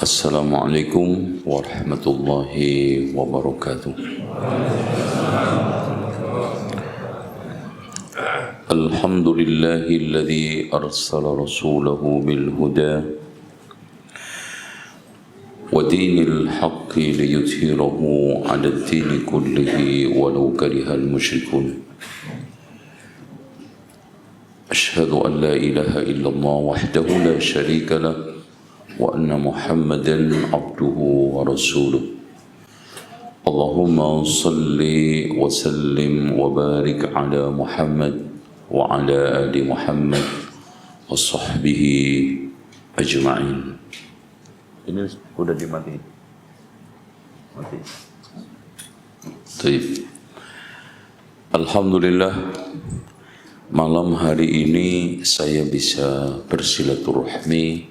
Assalamualaikum warahmatullahi wabarakatuh. Alhamdulillahilladzi arsala rasulahu bil huda wa dinil haqqi liyudhhirahu 'ala ad-dini kullihi walau karihal musyrikun. Asyhadu an la ilaha illallah wahdahu la syarika lah wa anna Muhammadan abduhu wa rasuluh. Allahumma salli wa sallim wa barik ala Muhammad wa ala ali Muhammad wa sahbihi ajma'in. Ini sudah dimatiin. Mati. Baik. Alhamdulillah, malam hari ini saya bisa bersilaturahmi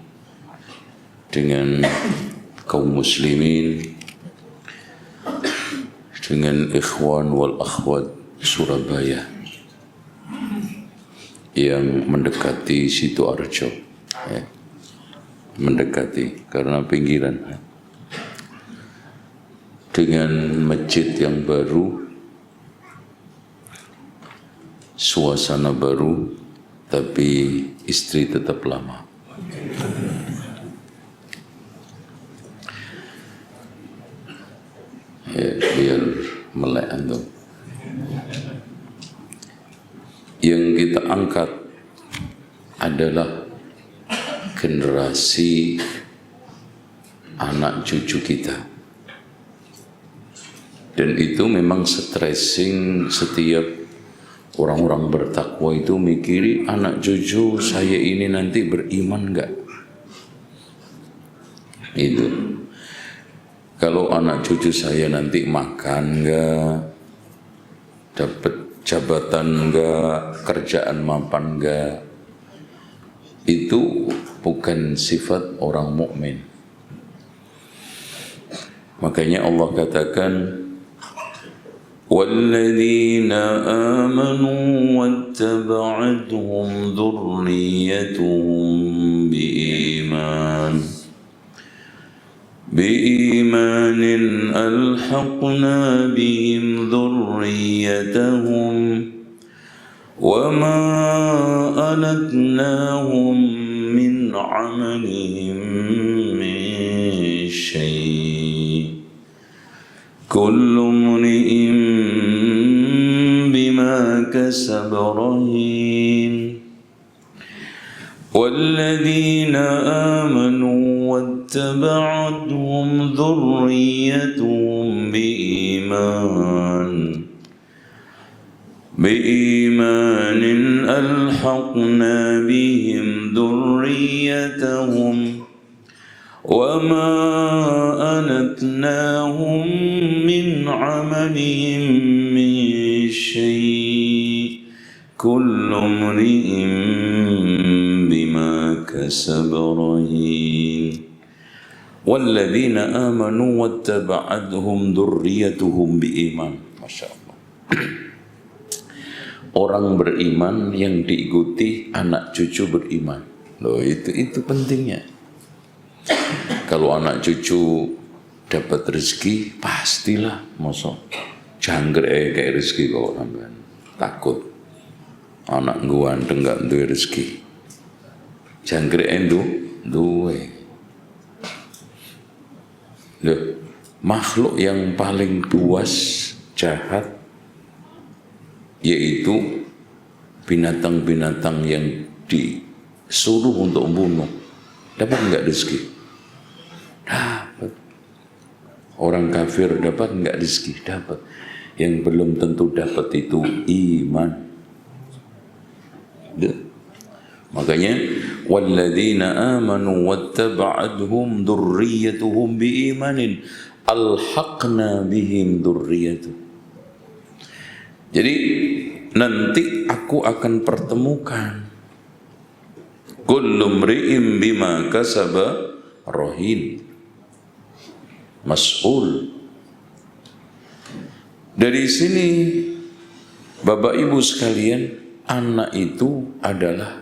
dengan kaum muslimin, dengan ikhwan wal akhwat Surabaya yang mendekati Sidoarjo, ya. Mendekati karena pinggiran, dengan masjid yang baru, suasana baru, tapi istri tetap lama. Ya, biar melek antum. Yang kita angkat adalah generasi anak cucu kita, dan itu memang stressing. Setiap orang-orang bertakwa itu mikiri anak cucu saya ini nanti beriman enggak. Itu kalau anak cucu saya nanti makan enggak, dapat jabatan enggak, kerjaan mapan enggak, itu bukan sifat orang mukmin. Makanya Allah katakan, walladzina amanu wattaba'athum dzurriyyatuhum biimanin alhaqna bihim dzurriyyatahum wama alatnahum min amalihim min syai' kullu mri'in bima kasaba rahin. والذين آمنوا واتبعتهم ذريتهم بإيمان ألحقنا بهم ذريتهم وما ألتناهم من عملهم من شيء كل امرئ بما كسب رهين. والذين آمنوا واتبعتهم ذريتهم بإيمان. Masya Allah. Orang beriman yang diikuti anak cucu beriman. Loh, itu pentingnya. Kalau anak cucu dapat rezeki, pastilah mosok jangkrik kayak rezeki kok sampean. Takut anak ganteng enggak duwe rezeki. Jangkrik duwe. Loh, makhluk yang paling buas, jahat, yaitu binatang-binatang yang disuruh untuk membunuh. Dapat enggak rezeki? Dapat. Orang kafir dapat enggak rezeki? Dapat. Yang belum tentu dapat itu iman. Makanya walladzina amanu wattaba'athum dzurriyyatuhum biimanin alhaqna bihim dzurriyyatuhum. Jadi nanti aku akan pertemukan kullu mri'in bima kasaba rahin, mas'ul. Dari sini Bapak Ibu sekalian, anak itu adalah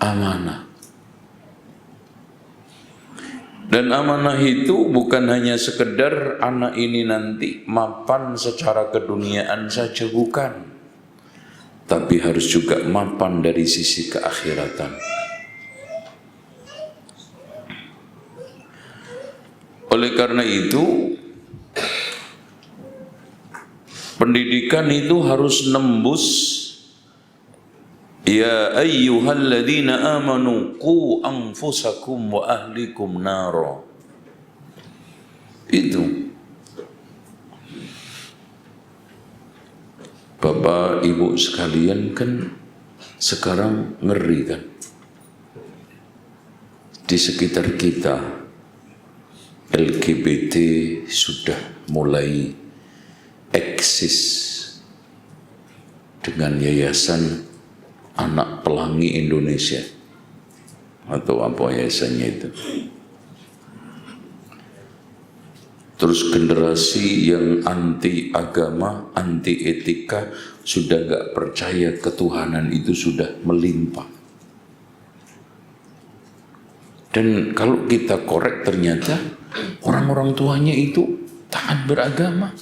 amanah. Dan amanah itu bukan hanya sekedar anak ini nanti mapan secara keduniaan saja, bukan. Tapi harus juga mapan dari sisi keakhiratan. Oleh karena itu, pendidikan itu harus nembus. Ya ayyuhalladzina amanu qu anfusakum wa ahlikum nara. Itu. Bapak Ibu sekalian, kan sekarang ngeri kan? Di sekitar kita LGBT sudah mulai eksis dengan yayasan Anak Pelangi Indonesia atau apa yayasannya itu. Terus generasi yang anti agama, anti etika, sudah gak percaya ketuhanan itu sudah melimpah. Dan kalau kita korek, ternyata orang-orang tuanya itu taat beragama.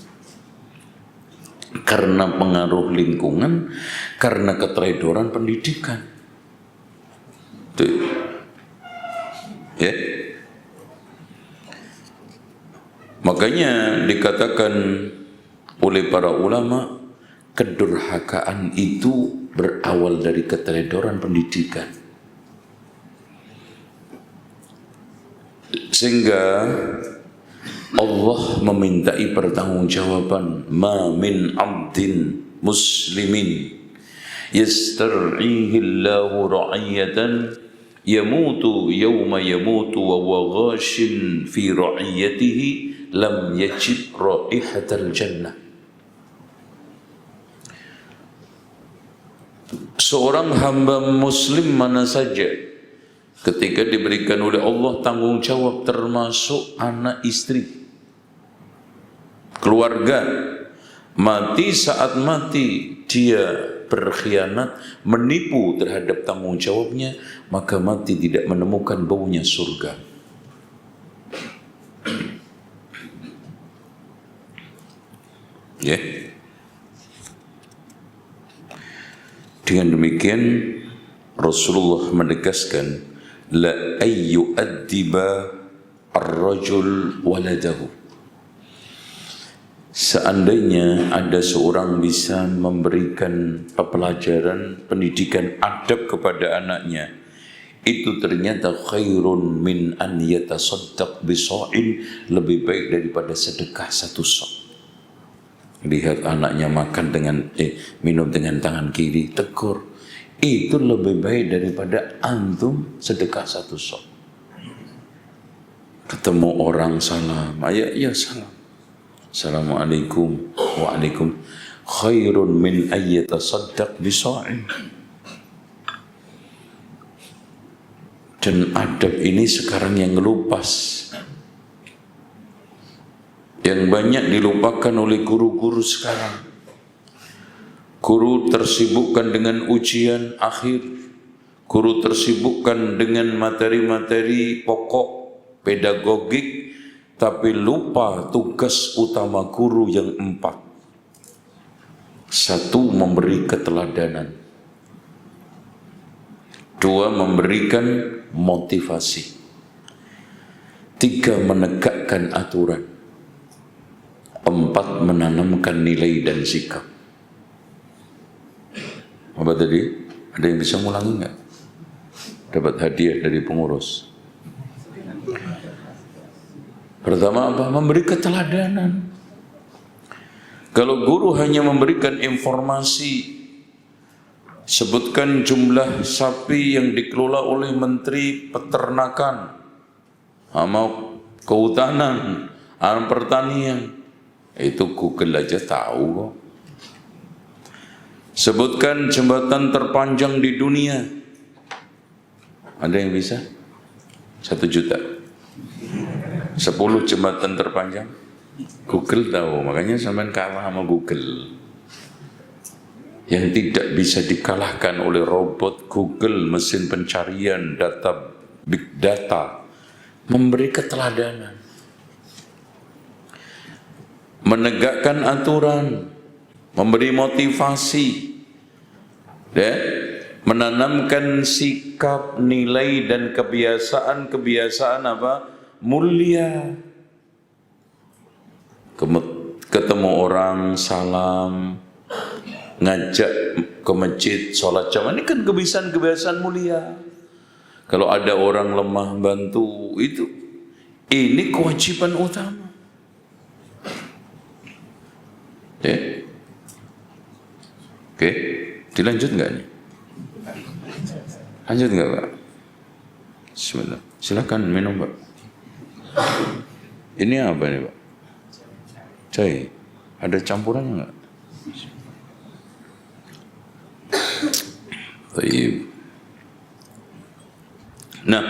Karena pengaruh lingkungan, karena keteledoran pendidikan. Tuh. Ya. Makanya dikatakan oleh para ulama, kedurhakaan itu berawal dari keteledoran pendidikan. Sehingga Allah memintai pertanggungjawaban, ma min abdin muslimin yastar'ihi Allahu ra'iyatan yamutu yawma yamutu wa huwa ghashin fi ra'iyatihi lam yajid ra'ihatal jannah. Seorang hamba muslim mana saja ketika diberikan oleh Allah tanggung jawab, termasuk anak istri, keluarga, mati saat mati dia berkhianat, menipu terhadap tanggung jawabnya, maka mati tidak menemukan baunya surga. Ya. Dengan demikian Rasulullah menegaskan, la ayyu'addiba ar-rajul waladahu. Seandainya ada seorang bisa memberikan pelajaran, pendidikan adab kepada anaknya, itu ternyata khairun min an yatasaddaq bisa'in, lebih baik daripada sedekah satu sok. Lihat anaknya makan dengan minum dengan tangan kiri, tegur, itu lebih baik daripada antum sedekah satu sok. Ketemu orang salam, ya salam, assalamualaikum, waalaikum, khairun min ayyatasaddaq bisa'in. Dan adab ini sekarang yang ngelupas, yang banyak dilupakan oleh guru-guru sekarang. Guru tersibukkan dengan ujian akhir, guru tersibukkan dengan materi-materi pokok pedagogik, tapi lupa tugas utama guru yang 4. 1, memberi keteladanan. 2, memberikan motivasi. 3, menegakkan aturan. 4, menanamkan nilai dan sikap. Apa tadi? Ada yang bisa ngulangi nggak? Dapat hadiah dari pengurus. Pertama apa? Memberi keteladanan. Kalau guru hanya memberikan informasi, sebutkan jumlah sapi yang dikelola oleh Menteri Peternakan, sama Kehutanan, alam pertanian, itu Google aja tahu kok. Sebutkan jembatan terpanjang di dunia. Ada yang bisa? 1 juta. 10 jembatan terpanjang. Google tahu, makanya sampean kalah sama Google. Yang tidak bisa dikalahkan oleh robot Google, mesin pencarian, data, big data, memberi keteladanan, menegakkan aturan, memberi motivasi, ya, menanamkan sikap, nilai dan kebiasaan apa? Mulia. Ketemu orang salam, ngajak ke masjid, sholat jamaah, ini kan kebiasaan-kebiasaan mulia. Kalau ada orang lemah bantu, ini kewajiban utama. Ya. Oke, dilanjut nggak nih? Lanjut nggak, Pak? Bismillah. Silakan minum, Pak. Ini apa nih, Pak? Cai. Ada campurannya nggak? Baik. Nah,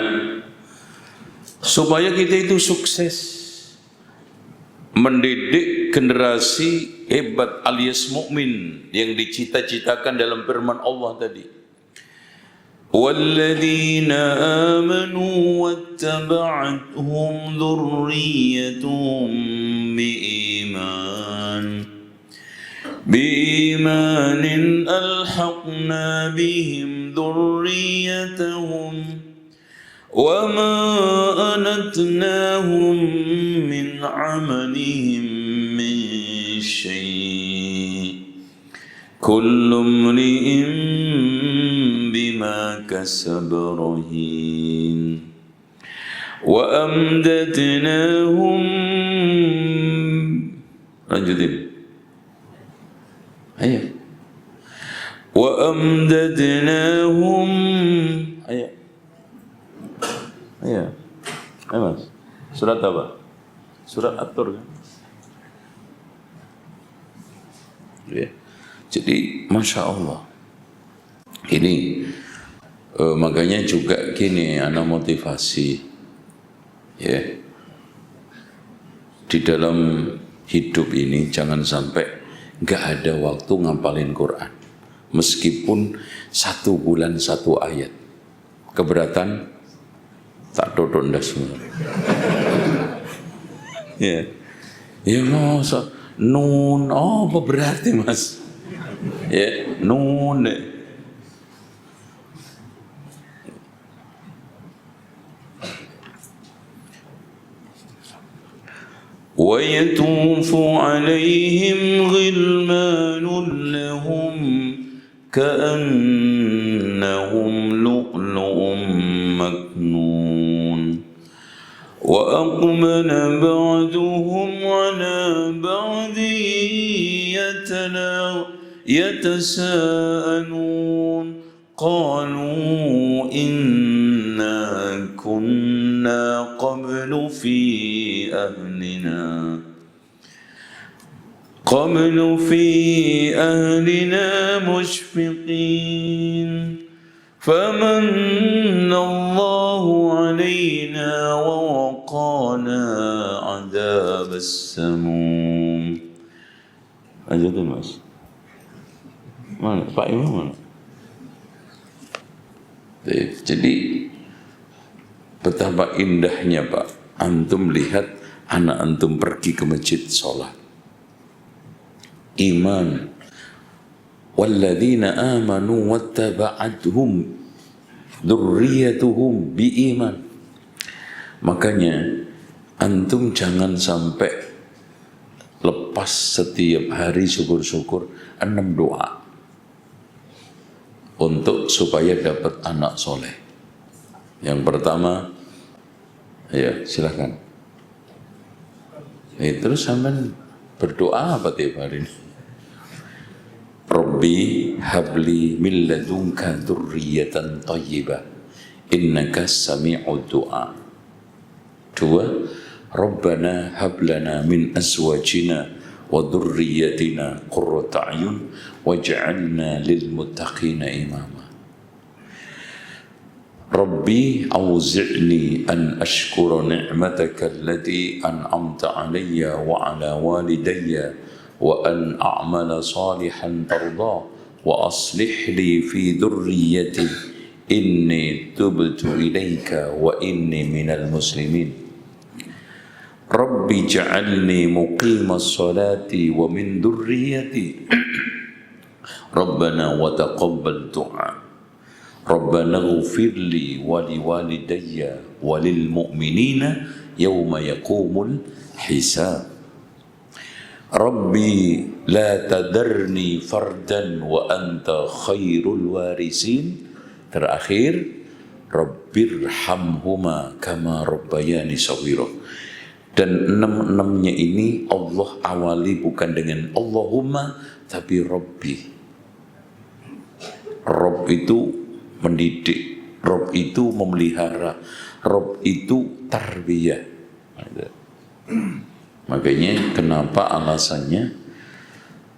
supaya kita itu sukses mendidik generasi hebat alias mukmin yang dicita-citakan dalam firman Allah tadi. وَالَّذِينَ آمَنُوا وَاتَّبَعَتْهُمْ ذُرِّيَّتُهُمْ بِإِيمَانٍ أَلْحَقْنَا بِهِمْ ذُرِّيَّتَهُمْ وَمَا أَلَتْنَاهُمْ مِنْ عَمَلِهِمْ مِنْ شَيْءٍ كُلُّ امْرِئٍ بِمَا كَسَبَ رَهِينٌ وَأَمْدَدْنَاهُمْ lanjutin. Ayo. وَأَمْدَدْنَاهُمْ ayo. Ayo. Ayo, Mas. Surat apa? Surat At-Tur kan? Ya. Jadi Masya Allah ini makanya juga gini, anak motivasi ya, di dalam hidup ini jangan sampai nggak ada waktu ngapalin Quran meskipun 1 bulan 1 ayat. Keberatan? Tak dodok ndas semua. Ya, ya masa nun, oh apa berarti Mas? Ya, nun. وَيَطُوفُ عَلَيْهِمْ غِلْمَانٌ لَهُمْ كَأَنَّهُمْ لُؤْلُؤٌ مَكْنُونٌ وَأَقْبَلَ بَعْضُهُمْ عَلَى بَعْضٍ يَتَسَاءَلُونَ قَالُوا إِنَّا كُنَّا قَبْلُ فِي أهلنا مشفقين فمن الله علينا ووقانا عذاب السموم. Lanjutin Mas. Mana Pak Imam mana? Jadi betapa indahnya Pak, antum lihat anak antum pergi ke masjid sholat. Iman. Walladzina amanu wattaba'athum dzurriyyatuhum biiman. Makanya antum jangan sampai lepas setiap hari syukur-syukur 6 doa untuk supaya dapat anak soleh. Yang pertama, ya silakan. Terus sampean berdoa apa tiap hari ini? Rabbi habli min ladunka dzurriyyatan thayyibah innaka sami'ud du'a. 2. Rabbana hab lana min azwajina wa dhurriyyatina qurrata a'yun waj'alna lil muttaqina imama. Rabbi awzi'ni an ashkura ni'mataka allati an'amta 'alayya wa 'ala walidayya wa an a'mala salihan tarda wa aslih li fi dhurriyyati inni tubtu ilaika wa inni minal muslimin. Rabbi ja'alni muqimas salati wa min dhurriyyati. Rabbana wa taqabbal du'a. Rabbana ighfirli wa liwalidayya wa lil mu'minina yawma yaqumul hisab. Rabbi la tadarni fardan wa anta khairul warisin. Terakhir, Rabbirhamhuma kama rabbayani shaghira. Dan enam-enamnya ini Allah awali bukan dengan Allahumma, tapi Rabbi. Rabb itu mendidik, Rabb itu memelihara, Rabb itu tarbiyah. Makanya kenapa alasannya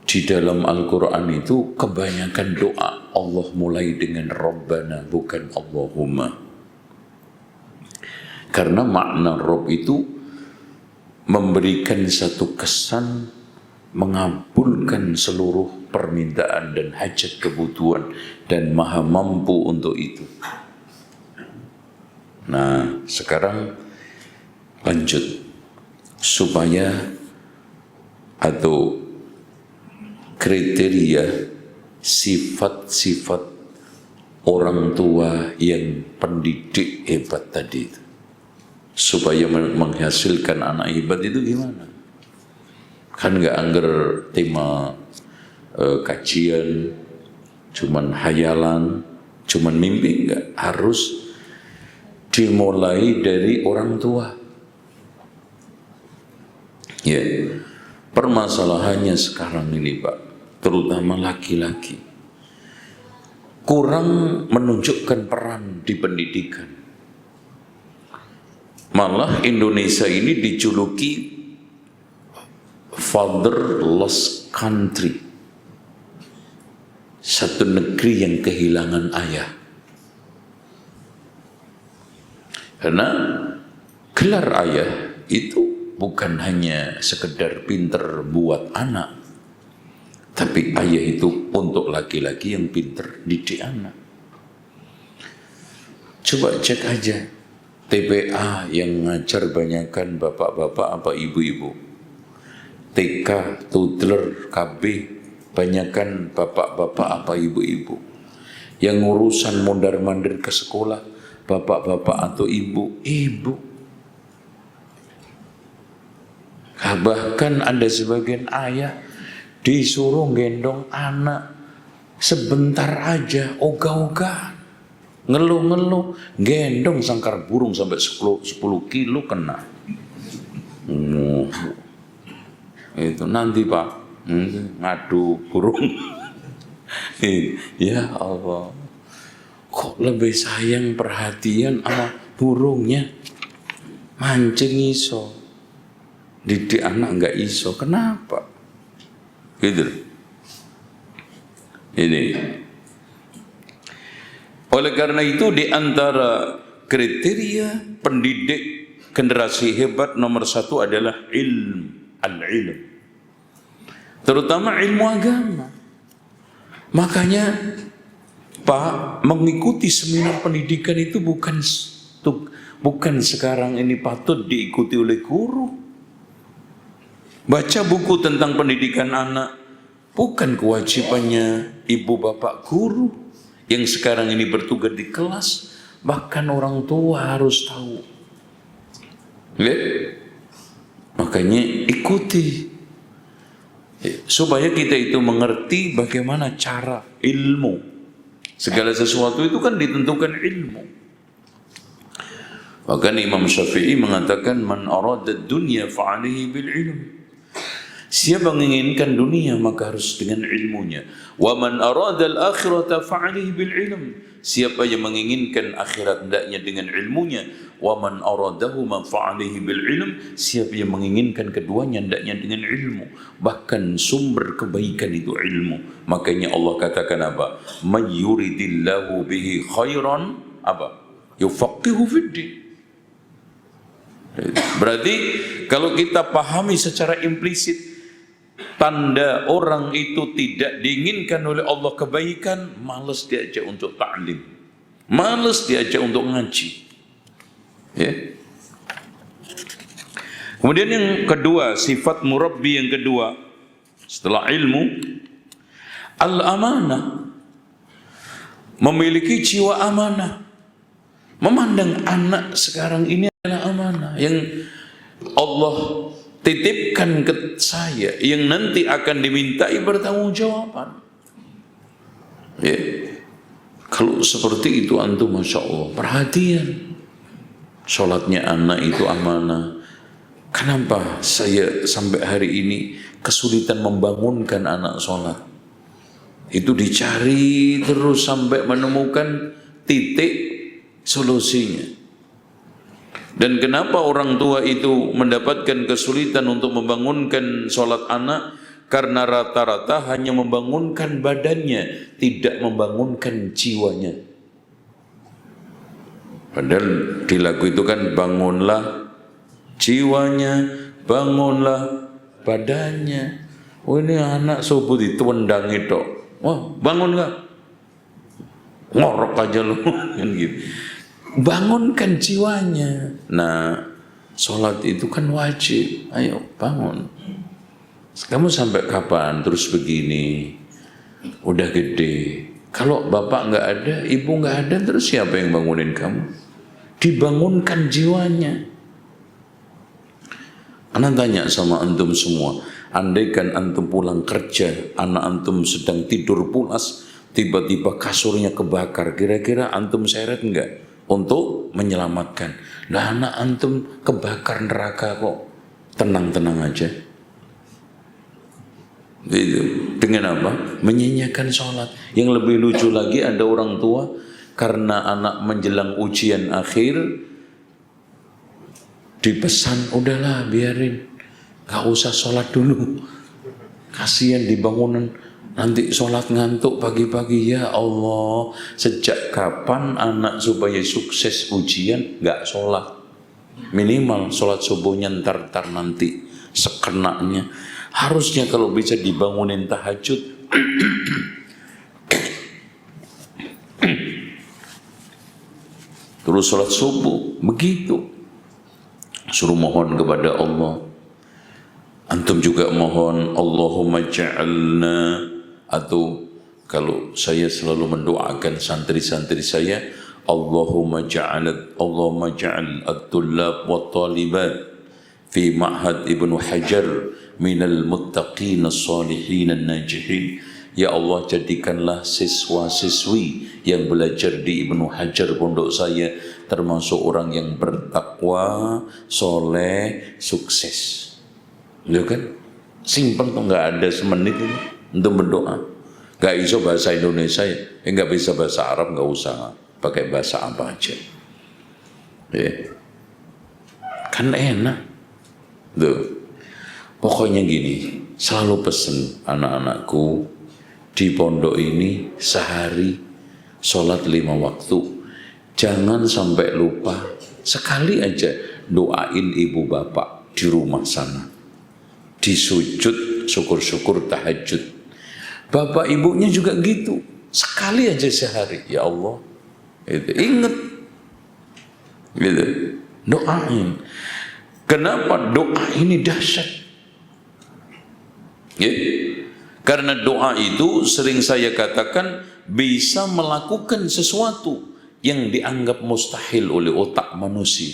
di dalam Al-Quran itu kebanyakan doa Allah mulai dengan Rabbana bukan Allahumma. Karena makna Rabb itu memberikan satu kesan mengabulkan seluruh permintaan dan hajat kebutuhan dan maha mampu untuk itu. Nah, sekarang lanjut supaya atau kriteria sifat-sifat orang tua yang pendidik hebat tadi itu, supaya menghasilkan anak hebat itu gimana? Kan nggak angger tema kajian cuman hayalan, cuman mimpi, nggak, harus dimulai dari orang tua. Ya, permasalahannya sekarang ini Pak, terutama laki-laki, kurang menunjukkan peran di pendidikan. Malah Indonesia ini dijuluki fatherless country, satu negeri yang kehilangan ayah. Karena gelar ayah itu bukan hanya sekedar pinter buat anak, tapi ayah itu untuk laki-laki yang pinter didik anak. Coba cek aja TPA yang ngajar banyakkan bapak-bapak apa ibu-ibu, TK, Toddler, KB banyakkan bapak-bapak apa ibu-ibu, yang urusan mondar-mandir ke sekolah bapak-bapak atau ibu-ibu. Bahkan ada sebagian ayah disuruh gendong anak sebentar aja, ogah-ogah, ngeluh-ngeluh, gendong sangkar burung sampai 10 kilo kena. Itu nanti Pak, ngadu burung. Ya Allah, kok lebih sayang perhatian sama burungnya? Mancing iso, didik anak nggak iso, kenapa? Gitu. Ini. Oleh karena itu di antara kriteria pendidik generasi hebat nomor satu adalah al-ilm, terutama ilmu agama. Makanya Pak, mengikuti seminar pendidikan itu bukan sekarang ini patut diikuti oleh guru. Baca buku tentang pendidikan anak bukan kewajibannya ibu bapak guru yang sekarang ini bertugas di kelas, bahkan orang tua harus tahu. Makanya ikuti supaya kita itu mengerti bagaimana cara ilmu. Segala sesuatu itu kan ditentukan ilmu. Bahkan Imam Syafi'i mengatakan man arada dunya fa'alihi bil ilm. Siapa menginginkan dunia maka harus dengan ilmunya. Wa man arada al-akhirata fa'alihi bil ilm. Siapa yang menginginkan akhirat hendaknya dengan ilmunya. Wa man aradahuma fa'alihi bil ilm. Siapa yang menginginkan keduanya hendaknya dengan ilmu. Bahkan sumber kebaikan itu ilmu. Makanya Allah katakan apa? May yuridillahu bihi khairan apa? Yufaqihu fiddin. Berarti kalau kita pahami secara implisit, tanda orang itu tidak diinginkan oleh Allah kebaikan, malas diajak untuk ta'lim. Males diajak untuk ngaji. Ya. Kemudian yang kedua, sifat murabbi yang kedua setelah ilmu, al-amanah. Memiliki jiwa amanah. Memandang anak sekarang ini adalah amanah yang Allah titipkan ke saya, yang nanti akan dimintai bertanggungjawaban. Ya. Kalau seperti itu antum, masya Allah, perhatian. Sholatnya anak itu amanah. Kenapa saya sampai hari ini kesulitan membangunkan anak sholat? Itu dicari terus sampai menemukan titik solusinya. Dan kenapa orang tua itu mendapatkan kesulitan untuk membangunkan sholat anak? Karena rata-rata hanya membangunkan badannya, tidak membangunkan jiwanya. Padahal di lagu itu kan bangunlah jiwanya, bangunlah badannya. Oh, ini anak subuh ditendang itu. Wah, bangun gak? Ngorok aja lu kan gitu. Bangunkan jiwanya. Nah, sholat itu kan wajib. Ayo bangun. Kamu sampai kapan terus begini? Udah gede. Kalau bapak nggak ada, ibu nggak ada, terus siapa yang bangunin kamu? Dibangunkan jiwanya. Ana tanya sama antum semua, andaikan antum pulang kerja, anak antum sedang tidur pulas, tiba-tiba kasurnya kebakar, kira-kira antum seret enggak untuk menyelamatkan? Lah anak antum kebakar neraka kok, tenang-tenang aja. Gitu. Dengan apa? Menyanyiakan sholat. Yang lebih lucu lagi, ada orang tua karena anak menjelang ujian akhir dipesan, udahlah biarin, gak usah sholat dulu, kasihan di bangunan nanti sholat ngantuk pagi-pagi. Ya Allah, sejak kapan anak supaya sukses ujian gak sholat? Minimal sholat subuhnya ntar nanti sekenaknya. Harusnya kalau bisa dibangunin tahajud. Terus sholat subuh, begitu. Suruh mohon kepada Allah. Antum juga mohon, Allahumma ja'alna, atau kalau saya selalu mendoakan santri-santri saya, Allahumma ja'al at-tullab wa talibat fi ma'had Ibnu Hajar minal muttaqin as-salihin an-najihin. Ya Allah, jadikanlah siswa-siswi yang belajar di Ibnu Hajar pondok saya termasuk orang yang bertakwa, soleh, sukses. Ya kan? Simpel tuh, nggak ada semenit ini untuk berdoa. Nggak bisa bahasa Indonesia ya, nggak bisa bahasa Arab, nggak usah, pakai bahasa apa aja. Ya. Kan enak. Tuh. Pokoknya gini, selalu pesen anak-anakku di pondok ini sehari sholat 5 waktu. Jangan sampai lupa, sekali aja doain ibu bapak di rumah sana. Di sujud, syukur-syukur tahajud. Bapak ibunya juga gitu, sekali aja sehari. Ya Allah, itu ingat, gitu. Doain. Kenapa doa ini dahsyat? Ya. Karena doa itu sering saya katakan bisa melakukan sesuatu yang dianggap mustahil oleh otak manusia.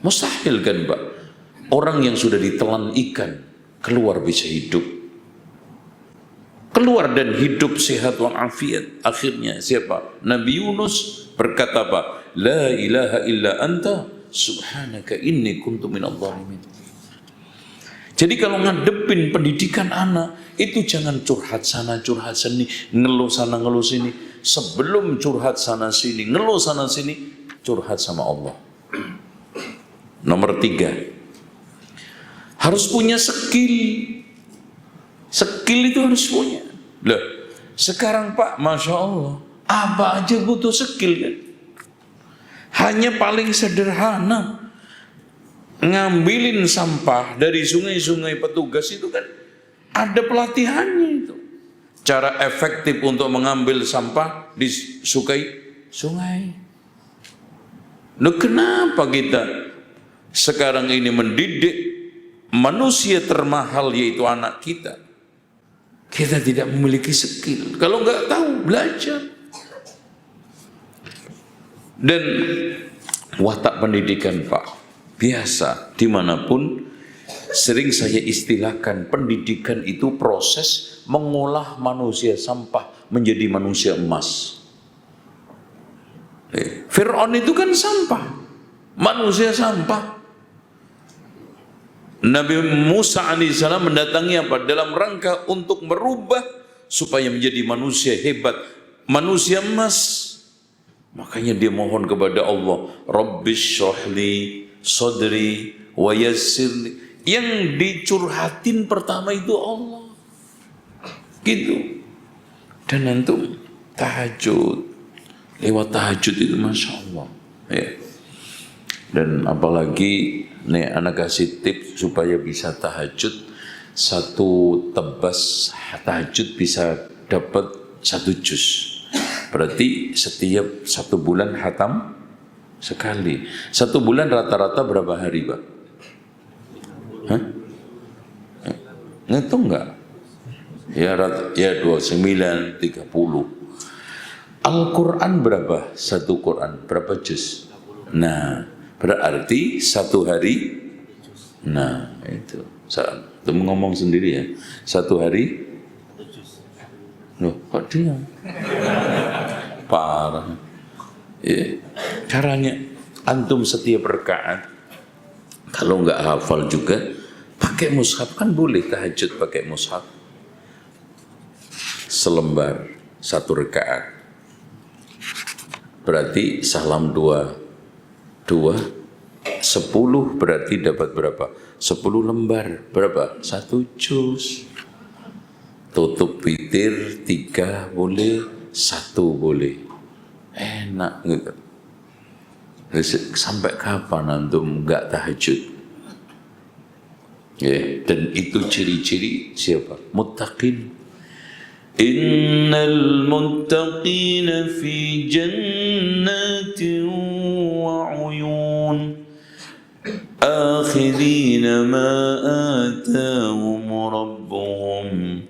Mustahil kan Pak? Orang yang sudah ditelan ikan keluar bisa hidup. Keluar dan hidup sehat walafiat. Akhirnya siapa? Nabi Yunus berkata apa? La ilaha illa anta subhanaka inni kuntu minadh dhalimin. Jadi kalau ngadepin pendidikan anak, itu jangan curhat sana, curhat sini, ngeluh sana, ngeluh sini. Sebelum curhat sana sini, ngeluh sana sini, curhat sama Allah. Nomor 3, harus punya skill. Skill itu harus punya. Loh, sekarang Pak, Masya Allah, apa aja butuh skill kan? Hanya paling sederhana, ngambilin sampah dari sungai-sungai petugas itu kan ada pelatihannya itu. Cara efektif untuk mengambil sampah di sungai. Nah, kenapa kita sekarang ini mendidik manusia termahal yaitu anak kita? Kita tidak memiliki skill. Kalau nggak tahu, belajar. Dan watak pendidikan Pak, biasa dimanapun sering saya istilahkan pendidikan itu proses mengolah manusia sampah menjadi manusia emas. Fir'aun itu kan sampah, manusia sampah. Nabi Musa alaihissalam mendatangi apa? Dalam rangka untuk merubah supaya menjadi manusia hebat, manusia emas. Makanya dia mohon kepada Allah, Rabbis syrahli sadri wa yassirli. Yang dicurhatin pertama itu Allah. Gitu. Dan antum tahajud. Lewat tahajud itu Masya Allah. Ya. Dan apalagi nih anak kasih tips supaya bisa tahajud. Satu tebas tahajud bisa dapat 1 juz. Berarti setiap 1 bulan khatam sekali. 1 bulan rata-rata berapa hari Pak? Hah? Ngitung enggak? Ya 29, 30. Al-Quran berapa? 1 Quran berapa juz? Nah, berarti 1 hari. Nah, itu. Itu ngomong sendiri ya. 1 hari. Loh, kok diam? Parah. Ya. Caranya antum setiap rakaat kalau nggak hafal juga pakai mushaf, kan boleh tahajud pakai mushaf. Selembar 1 rakaat. Berarti salam 2, 10 berarti dapat berapa? 10 lembar. Berapa? 1 juz. Tutup witir 3 boleh, 1 boleh. Enak gitu. Sampai kapan antum enggak tahajud? Ya, dan itu ciri-ciri siapa? Muttaqin. Innal muttaqina fi jannatin wa uyun akhidina ma atahum rabbuhum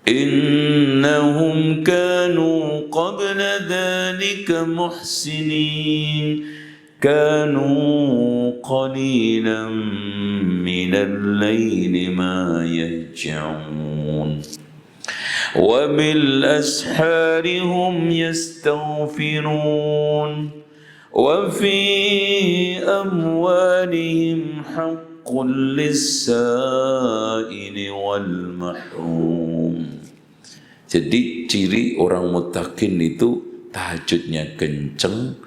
innahum kanu qabla dhalika muhsinin kanu qalilan minal layli ma yahja'un wa bil ashari hum yastaghfirun wa fi amwalihim haqqun lis-sa'ili wal mahrum. Jadi ciri orang muttaqin itu tahajudnya kenceng,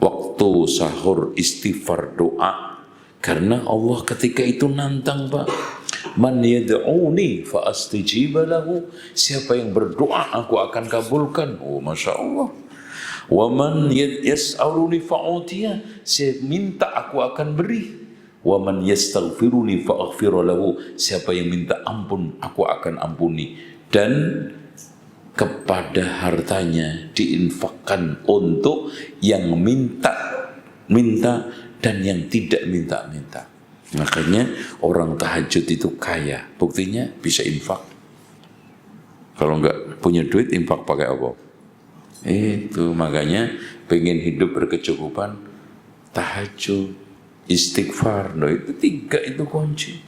waktu sahur istighfar doa, karena Allah ketika itu nantang Pak, man yad'uni fa astajiba lahu, siapa yang berdoa aku akan kabulkan. Oh Masya Allah. Wa man yas'aluni fa'utiya, siapa minta aku akan beri. Wa man yastaghfiruni fa aghfir lahu, siapa yang minta ampun aku akan ampuni. Dan kepada hartanya diinfakkan untuk yang minta dan yang tidak minta. Makanya orang tahajud itu kaya. Buktinya bisa infak. Kalau enggak punya duit, infak pakai apa? Itu makanya pengen hidup berkecukupan, tahajud, istighfar. Nah, itu 3 itu kunci.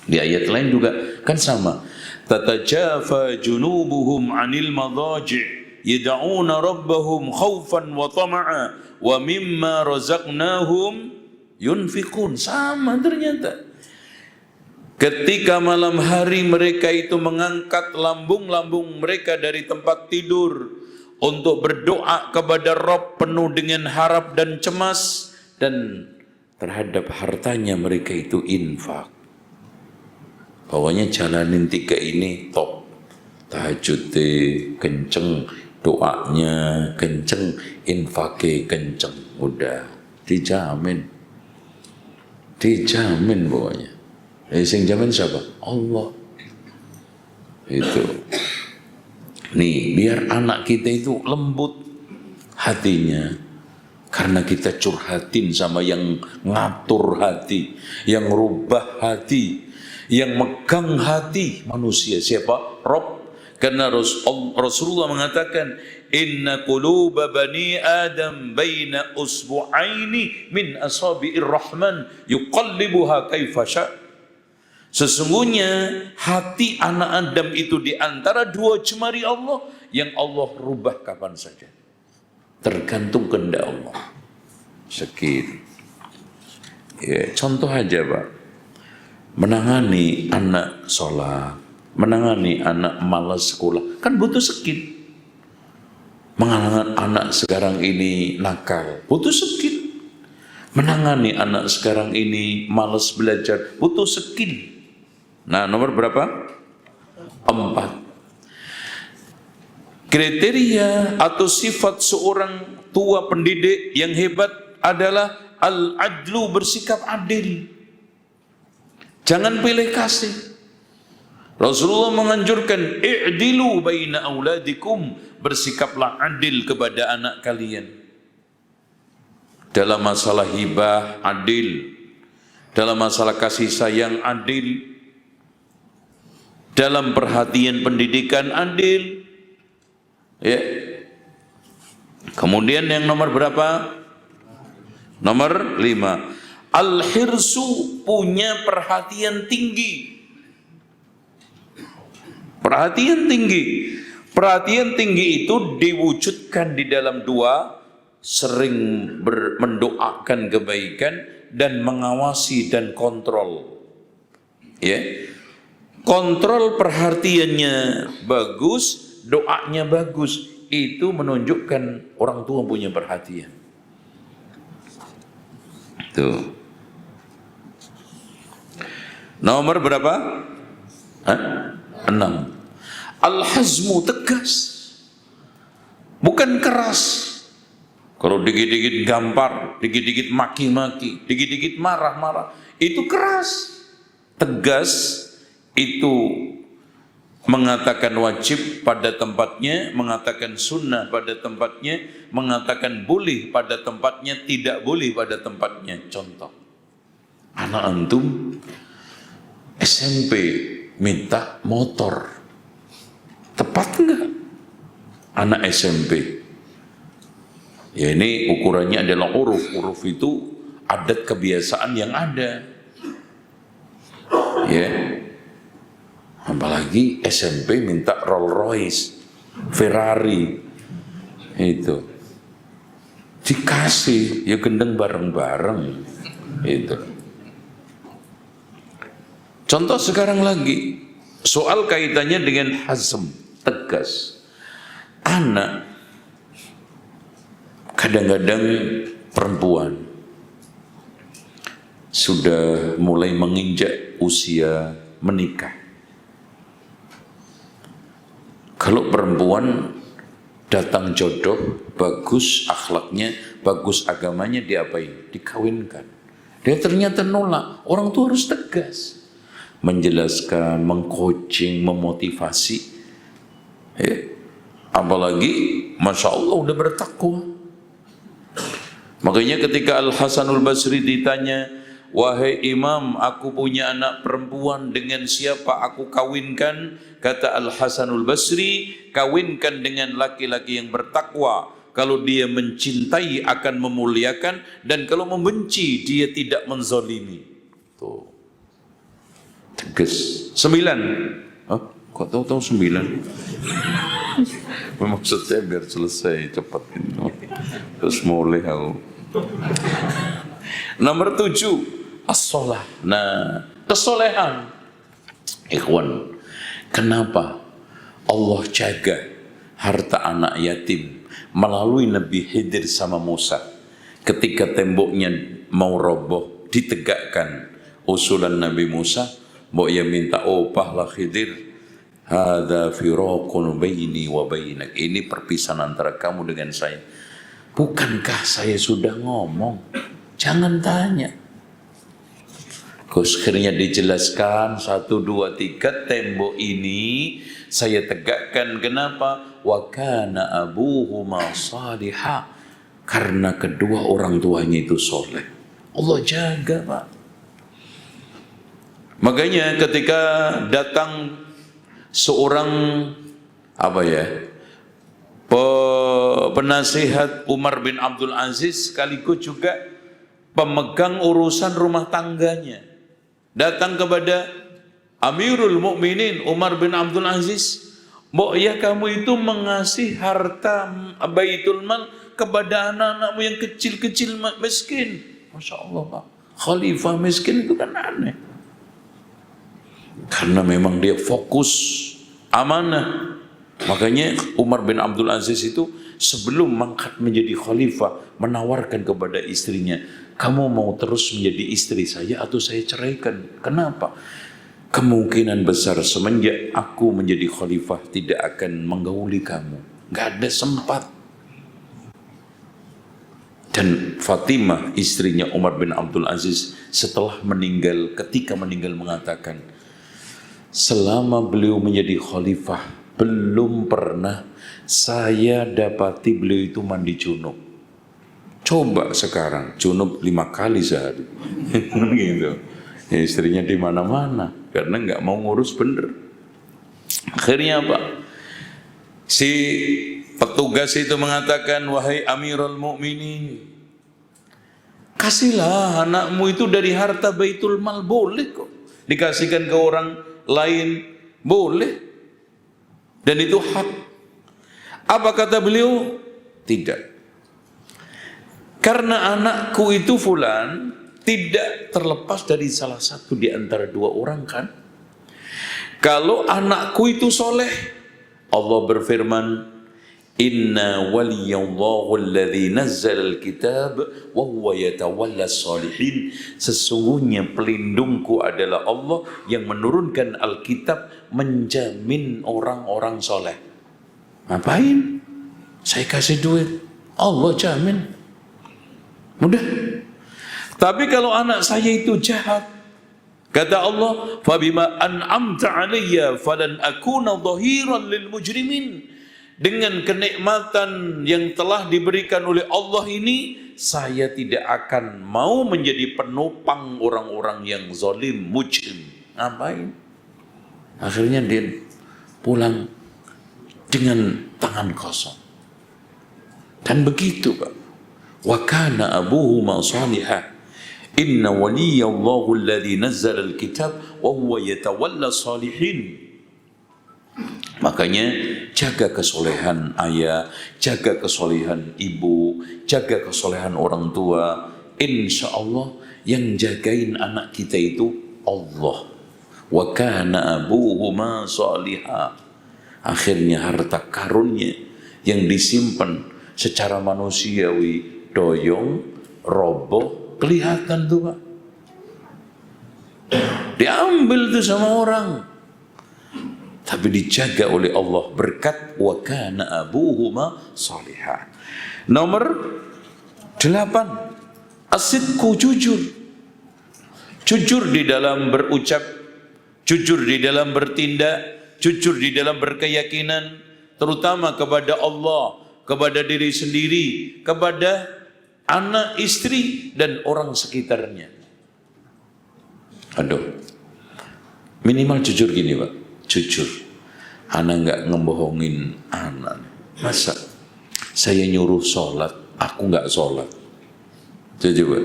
Di ayat lain juga kan sama. Tatajafa junubuhum 'anil madaji' yad'una rabbahum khaufan wa tama'a wa mimma razaqnahum yunfiqun. Sama ternyata. Ketika malam hari mereka itu mengangkat lambung-lambung mereka dari tempat tidur untuk berdoa kepada Rabb penuh dengan harap dan cemas, dan terhadap hartanya mereka itu infak. Pokoknya jalanin 3 ini top. Tahajud kenceng, doanya kenceng, infake kenceng. Udah dijamin. Dijamin pokoknya. Sing jamin siapa? Allah. Itu. Nih, biar anak kita itu lembut hatinya. Karena kita curhatin sama yang ngatur hati, yang rubah hati, yang megang hati manusia. Siapa? Rob. Karena Rasulullah mengatakan, inna quluba bani Adam baina usbu'aini min asabi'ir rahman yuqallibuha kaifa sya'. Sesungguhnya hati anak Adam itu di antara dua jemari Allah yang Allah rubah kapan saja. Tergantung kehendak Allah. Sekian. Ya, contoh aja, Pak. Menangani anak sholat, menangani anak malas sekolah, kan butuh skill. Menangani anak sekarang ini nakal, butuh skill. Menangani anak sekarang ini malas belajar, butuh skill. Nah, nomor berapa? 4. Kriteria atau sifat seorang tua pendidik yang hebat adalah al-adlu, bersikap adil. Jangan pilih kasih. Rasulullah menganjurkan i'dilu baina auladikum, bersikaplah adil kepada anak kalian. Dalam masalah hibah adil, dalam masalah kasih sayang adil, dalam perhatian pendidikan adil. Ya. Kemudian yang nomor berapa? Nomor 5. Al-hirsu, punya perhatian tinggi. Perhatian tinggi. Perhatian tinggi itu diwujudkan di dalam dua, sering mendoakan kebaikan dan mengawasi dan kontrol. Ya. Kontrol perhatiannya bagus, doanya bagus, itu menunjukkan orang tua punya perhatian. Tuh. Nomor berapa? 6. Al-hazmu, tegas, bukan keras. Kalau dikit-dikit gampar, dikit-dikit maki-maki, dikit-dikit marah-marah, itu keras. Tegas itu mengatakan wajib pada tempatnya, mengatakan sunnah pada tempatnya, mengatakan boleh pada tempatnya, tidak boleh pada tempatnya. Contoh, anak antum SMP minta motor, tepat enggak? Anak SMP, ya ini ukurannya adalah uruf. Uruf itu adat kebiasaan yang ada, ya. Apalagi SMP minta Rolls Royce, Ferrari, itu dikasih, ya gendeng bareng-bareng, itu. Contoh sekarang lagi, soal kaitannya dengan hazm, tegas. Anak, kadang-kadang perempuan sudah mulai menginjak usia menikah. Kalau perempuan datang jodoh, bagus akhlaknya, bagus agamanya, diapain? Dikawinkan. Dia ternyata nolak, orang tua harus tegas, menjelaskan, mengcoaching, memotivasi. Ya. Apalagi, Masya Allah udah bertakwa. Makanya ketika Al-Hasanul Basri ditanya, wahai imam, aku punya anak perempuan, dengan siapa aku kawinkan? Kata Al-Hasanul Basri, kawinkan dengan laki-laki yang bertakwa. Kalau dia mencintai akan memuliakan, dan kalau membenci dia tidak menzalimi. Tuh. Tegas. 9. Hah? Kok tahu-tahu 9? Maksudnya biar selesai cepat. Terus mulai aku. Nomor 7, as-sholah. Nah, kesolehan. Ikhwan, kenapa Allah jaga harta anak yatim melalui Nabi Khidir sama Musa? Ketika temboknya mau roboh, ditegakkan usulan Nabi Musa, mbok ya minta opah lah Khidir. Hadza firaqun baini wa bainak. Ini perpisahan antara kamu dengan saya. Bukankah saya sudah ngomong? Jangan tanya. Akhirnya dijelaskan 1, 2, 3, tembok ini saya tegakkan. Kenapa? wa kana abuhuma salihah, karena kedua orang tuanya itu soleh. Allah jaga, Pak. Makanya ketika datang seorang penasihat Umar bin Abdul Aziz, sekaligus juga pemegang urusan rumah tangganya, datang kepada Amirul Mukminin Umar bin Abdul Aziz, "Mbok ya kamu itu mengasih harta Baitul Mal kepada anak-anakmu yang kecil-kecil miskin." Masya Allah, Pak. Khalifah miskin itu kan aneh. Karena memang dia fokus amanah. Makanya Umar bin Abdul Aziz itu sebelum mangkat menjadi khalifah menawarkan kepada istrinya, "Kamu mau terus menjadi istri saya atau saya ceraikan?" Kenapa? Kemungkinan besar semenjak aku menjadi khalifah tidak akan menggauli kamu. Gak ada sempat. Dan Fatimah, istrinya Umar bin Abdul Aziz, ketika meninggal mengatakan, selama beliau menjadi khalifah, belum pernah saya dapati beliau itu mandi junub. Coba sekarang junub 5 kali sehari. Gitu. Ya, istrinya di mana-mana karena nggak mau ngurus bener. Akhirnya apa? Si petugas itu mengatakan, "Wahai Amirul Mukminin, kasihlah anakmu itu dari harta Baitul Mal, boleh kok. Dikasihkan ke orang lain, boleh. Dan itu hak." Apa kata beliau? Tidak. Karena anakku itu fulan tidak terlepas dari salah satu di antara 2 orang kan. Kalau anakku itu soleh, Allah berfirman, "Inna waliyallahu alladhi nazzala al-kitab wa huwa yatawalla as-salihin." Sesungguhnya pelindungku adalah Allah yang menurunkan Alkitab menjamin orang-orang soleh. Ngapain? Saya kasih duit, Allah jamin. Mudah. Tapi kalau anak saya itu jahat, kata Allah, "Fabima an'amta 'alayya falan akuna dhahiran lil mujrimin." Dengan kenikmatan yang telah diberikan oleh Allah ini, saya tidak akan mau menjadi penopang orang-orang yang zalim, mujrim. Ngapain? Akhirnya dia pulang dengan tangan kosong. Dan begitu, Pak. Wa kana abuhuma salihah. Inna waliyallahu alladhi nazzala al-kitab wa huwa yatawalla salihin. Makanya jaga kesolehan ayah, jaga kesolehan ibu, jaga kesolehan orang tua. Insya Allah yang jagain anak kita itu Allah. Wa kana abuhuma salihah. Akhirnya harta karunnya yang disimpan secara manusiawi doyong, roboh, kelihatan tuh, Pak. Diambil tuh sama orang. Tapi dijaga oleh Allah berkat wa kana abuhuma salihah. Nomor 8, as-sidqu, jujur. Jujur di dalam berucap, jujur di dalam bertindak, jujur di dalam berkeyakinan, terutama kepada Allah, kepada diri sendiri, kepada anak, istri, dan orang sekitarnya. Aduh, minimal jujur gini, Pak. Jujur, anak nggak ngebohongin anak. Masa saya nyuruh sholat, aku nggak sholat? Coba.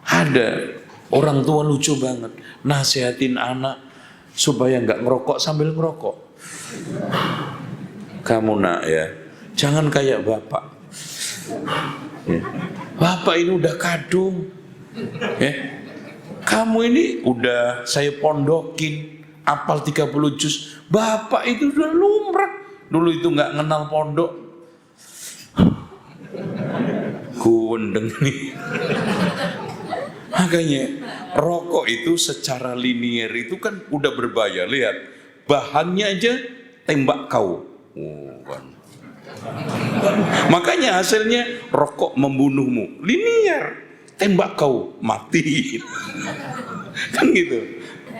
Ada orang tua lucu banget, nasihatin anak supaya nggak ngerokok sambil ngerokok. Kamu nak ya, jangan kayak bapak. Ya. Bapak ini udah kadung. Ya. Kamu ini udah saya pondokin. Apal 30 juz. Bapak itu sudah lumrah. Dulu itu nggak kenal pondok. Kuwendeng nih. Makanya rokok itu secara linier itu kan udah berbahaya. Lihat, bahannya aja tembak kau. Oh, kan. Makanya hasilnya rokok membunuhmu. Linier, tembak kau, mati. Kan gitu.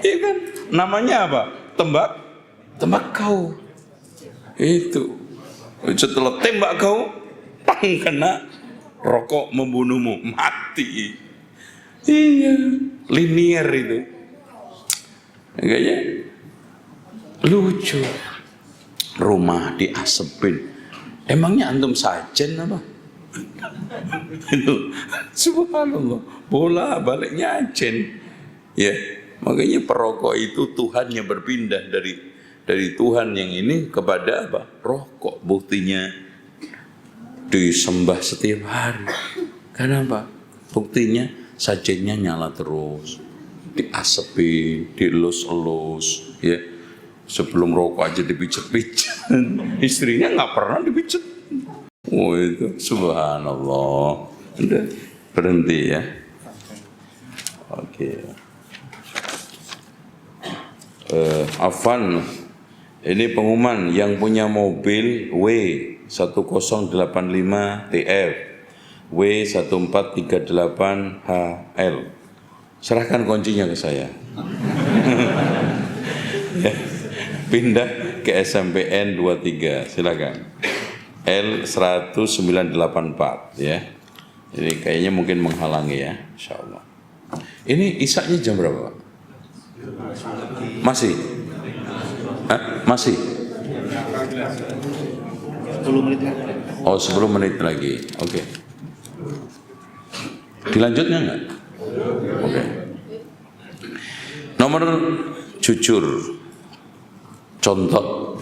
Iya kan? Namanya apa? Tembak kau. Itu setelah tembak kau, pang kena rokok membunuhmu, mati. Iya, linier itu. Kayaknya lucu. Rumah diasepin. Emangnya antum sajen apa? Itu subhanallah, bola baliknya ajen. Ya, makanya perokok itu Tuhannya berpindah dari Tuhan yang ini kepada apa? Rokok. Buktinya disembah setiap hari. Kenapa? Buktinya sajennya nyala terus, diasepin, dielus-elus, ya. Sebelum rokok aja dipijet-pijet, istrinya nggak pernah dipijet. Oh itu subhanallah. Udah berhenti ya. Oke. Afan, ini pengumuman yang punya mobil W1085 TF W1438HL, serahkan kuncinya ke saya. Ya, pindah ke SMPN 23, silakan. L1984 ya. Ini kayaknya mungkin menghalangi ya, insyaallah. Ini isaknya jam berapa, Pak? Masih? Hah? Masih? 10 menit lagi. Oh, 10 menit lagi. Oke. Dilanjutnya enggak? Oke. Nomor jujur. Contoh,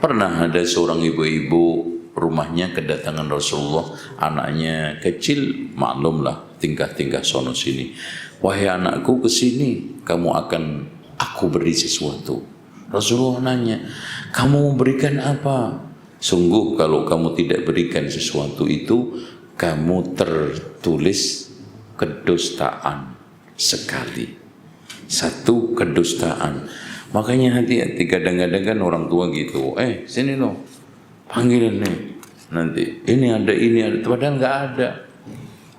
pernah ada seorang ibu-ibu rumahnya kedatangan Rasulullah, anaknya kecil, maklumlah tingkah-tingkah sono sini. Wahai anakku, kesini, kamu akan aku beri sesuatu. Rasulullah nanya, kamu memberikan apa? Sungguh kalau kamu tidak berikan sesuatu itu, kamu tertulis kedustaan sekali. Satu kedustaan. Makanya hati-hati, kadang-kadang kan orang tua gitu, sini loh, panggilan nih, nanti ini ada, padahal nggak ada.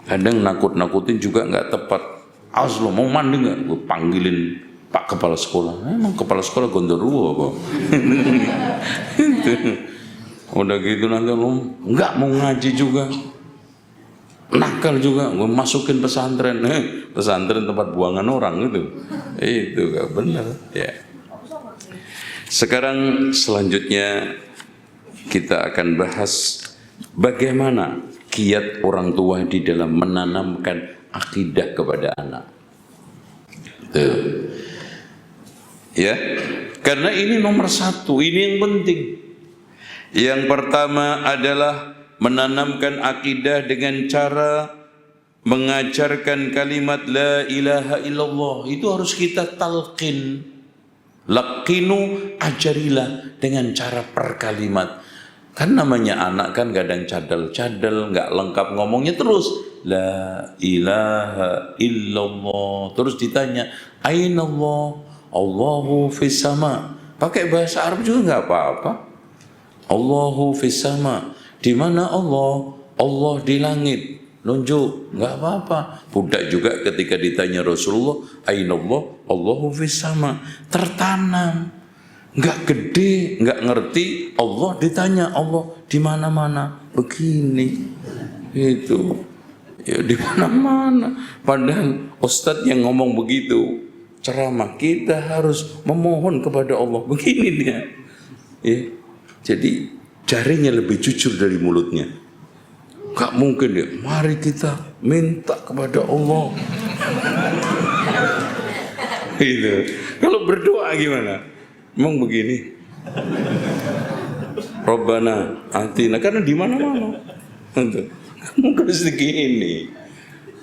Kadang nakut-nakutin juga nggak tepat. Awas lo, mau mandi nggak? Gue panggilin Pak Kepala Sekolah. Emang Kepala Sekolah gondoruo apa? Udah gitu nanti lo nggak mau ngaji juga, nakal juga, gue masukin pesantren. Pesantren tempat buangan orang itu gak benar ya. Sekarang selanjutnya kita akan bahas bagaimana kiat orang tua di dalam menanamkan akidah kepada anak. Tuh. Ya, karena ini nomor satu, ini yang penting. Yang pertama adalah menanamkan akidah dengan cara mengajarkan kalimat la ilaha illallah. Itu harus kita talqin. Laqinu, ajarilah dengan cara perkalimat. Kan namanya anak kan kadang cadel-cadel, nggak lengkap ngomongnya terus la ilaha illallah. Terus ditanya ainallah, Allahu fis sama. Pakai bahasa Arab juga nggak apa-apa. Allahu fis sama. Di mana Allah? Allah di langit. Nunjuk, nggak apa-apa. Budak juga ketika ditanya Rasulullah, ainallah, Allahu fis sama. Tertanam. Nggak gede, nggak ngerti. Allah ditanya, Allah di mana-mana. Begini, itu. Ya di mana-mana. Padahal Ustadz yang ngomong begitu, ceramah, kita harus memohon kepada Allah. Begini dia. Ya. Jadi jarinya lebih jujur dari mulutnya. Gak mungkin ya, mari kita minta kepada Allah. Itu. Kalau berdoa gimana? Emang begini. Rabbana atina, karena di mana-mana. Mungkin segini.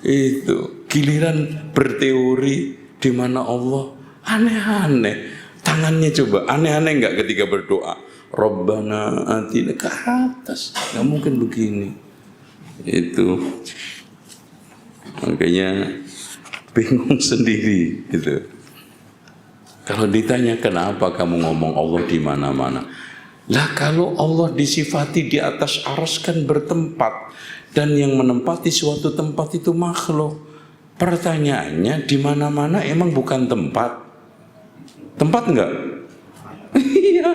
Itu giliran berteori di mana Allah aneh-aneh. Tangannya coba aneh-aneh enggak ketika berdoa? Rabbana atina ke atas. Gak mungkin begini. Itu makanya bingung sendiri gitu. Kalau ditanya kenapa kamu ngomong Allah di mana-mana, lah kalau Allah disifati di atas arsy kan bertempat, dan yang menempati suatu tempat itu makhluk. Pertanyaannya di mana-mana emang bukan tempat? Tempat enggak? Iya,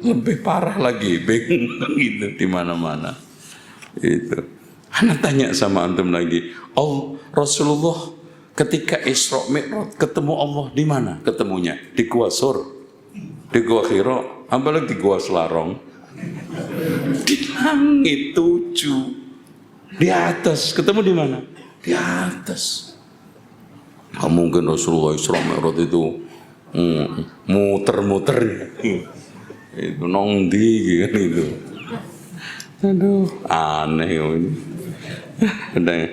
lebih parah lagi, bingung gitu di mana-mana. Itu. Anak tanya sama antum lagi, Rasulullah ketika Isra Mi'raj ketemu Allah di mana ketemunya? Di Gua Sur, di Gua Hira, apalagi di Gua Selarong. Di langit 7, di atas. Ketemu di mana? Di atas. Nggak mungkin Rasulullah Isra Mi'raj itu muter-muter itu nongdi gitu itu. Aduh, aneh ini. Udah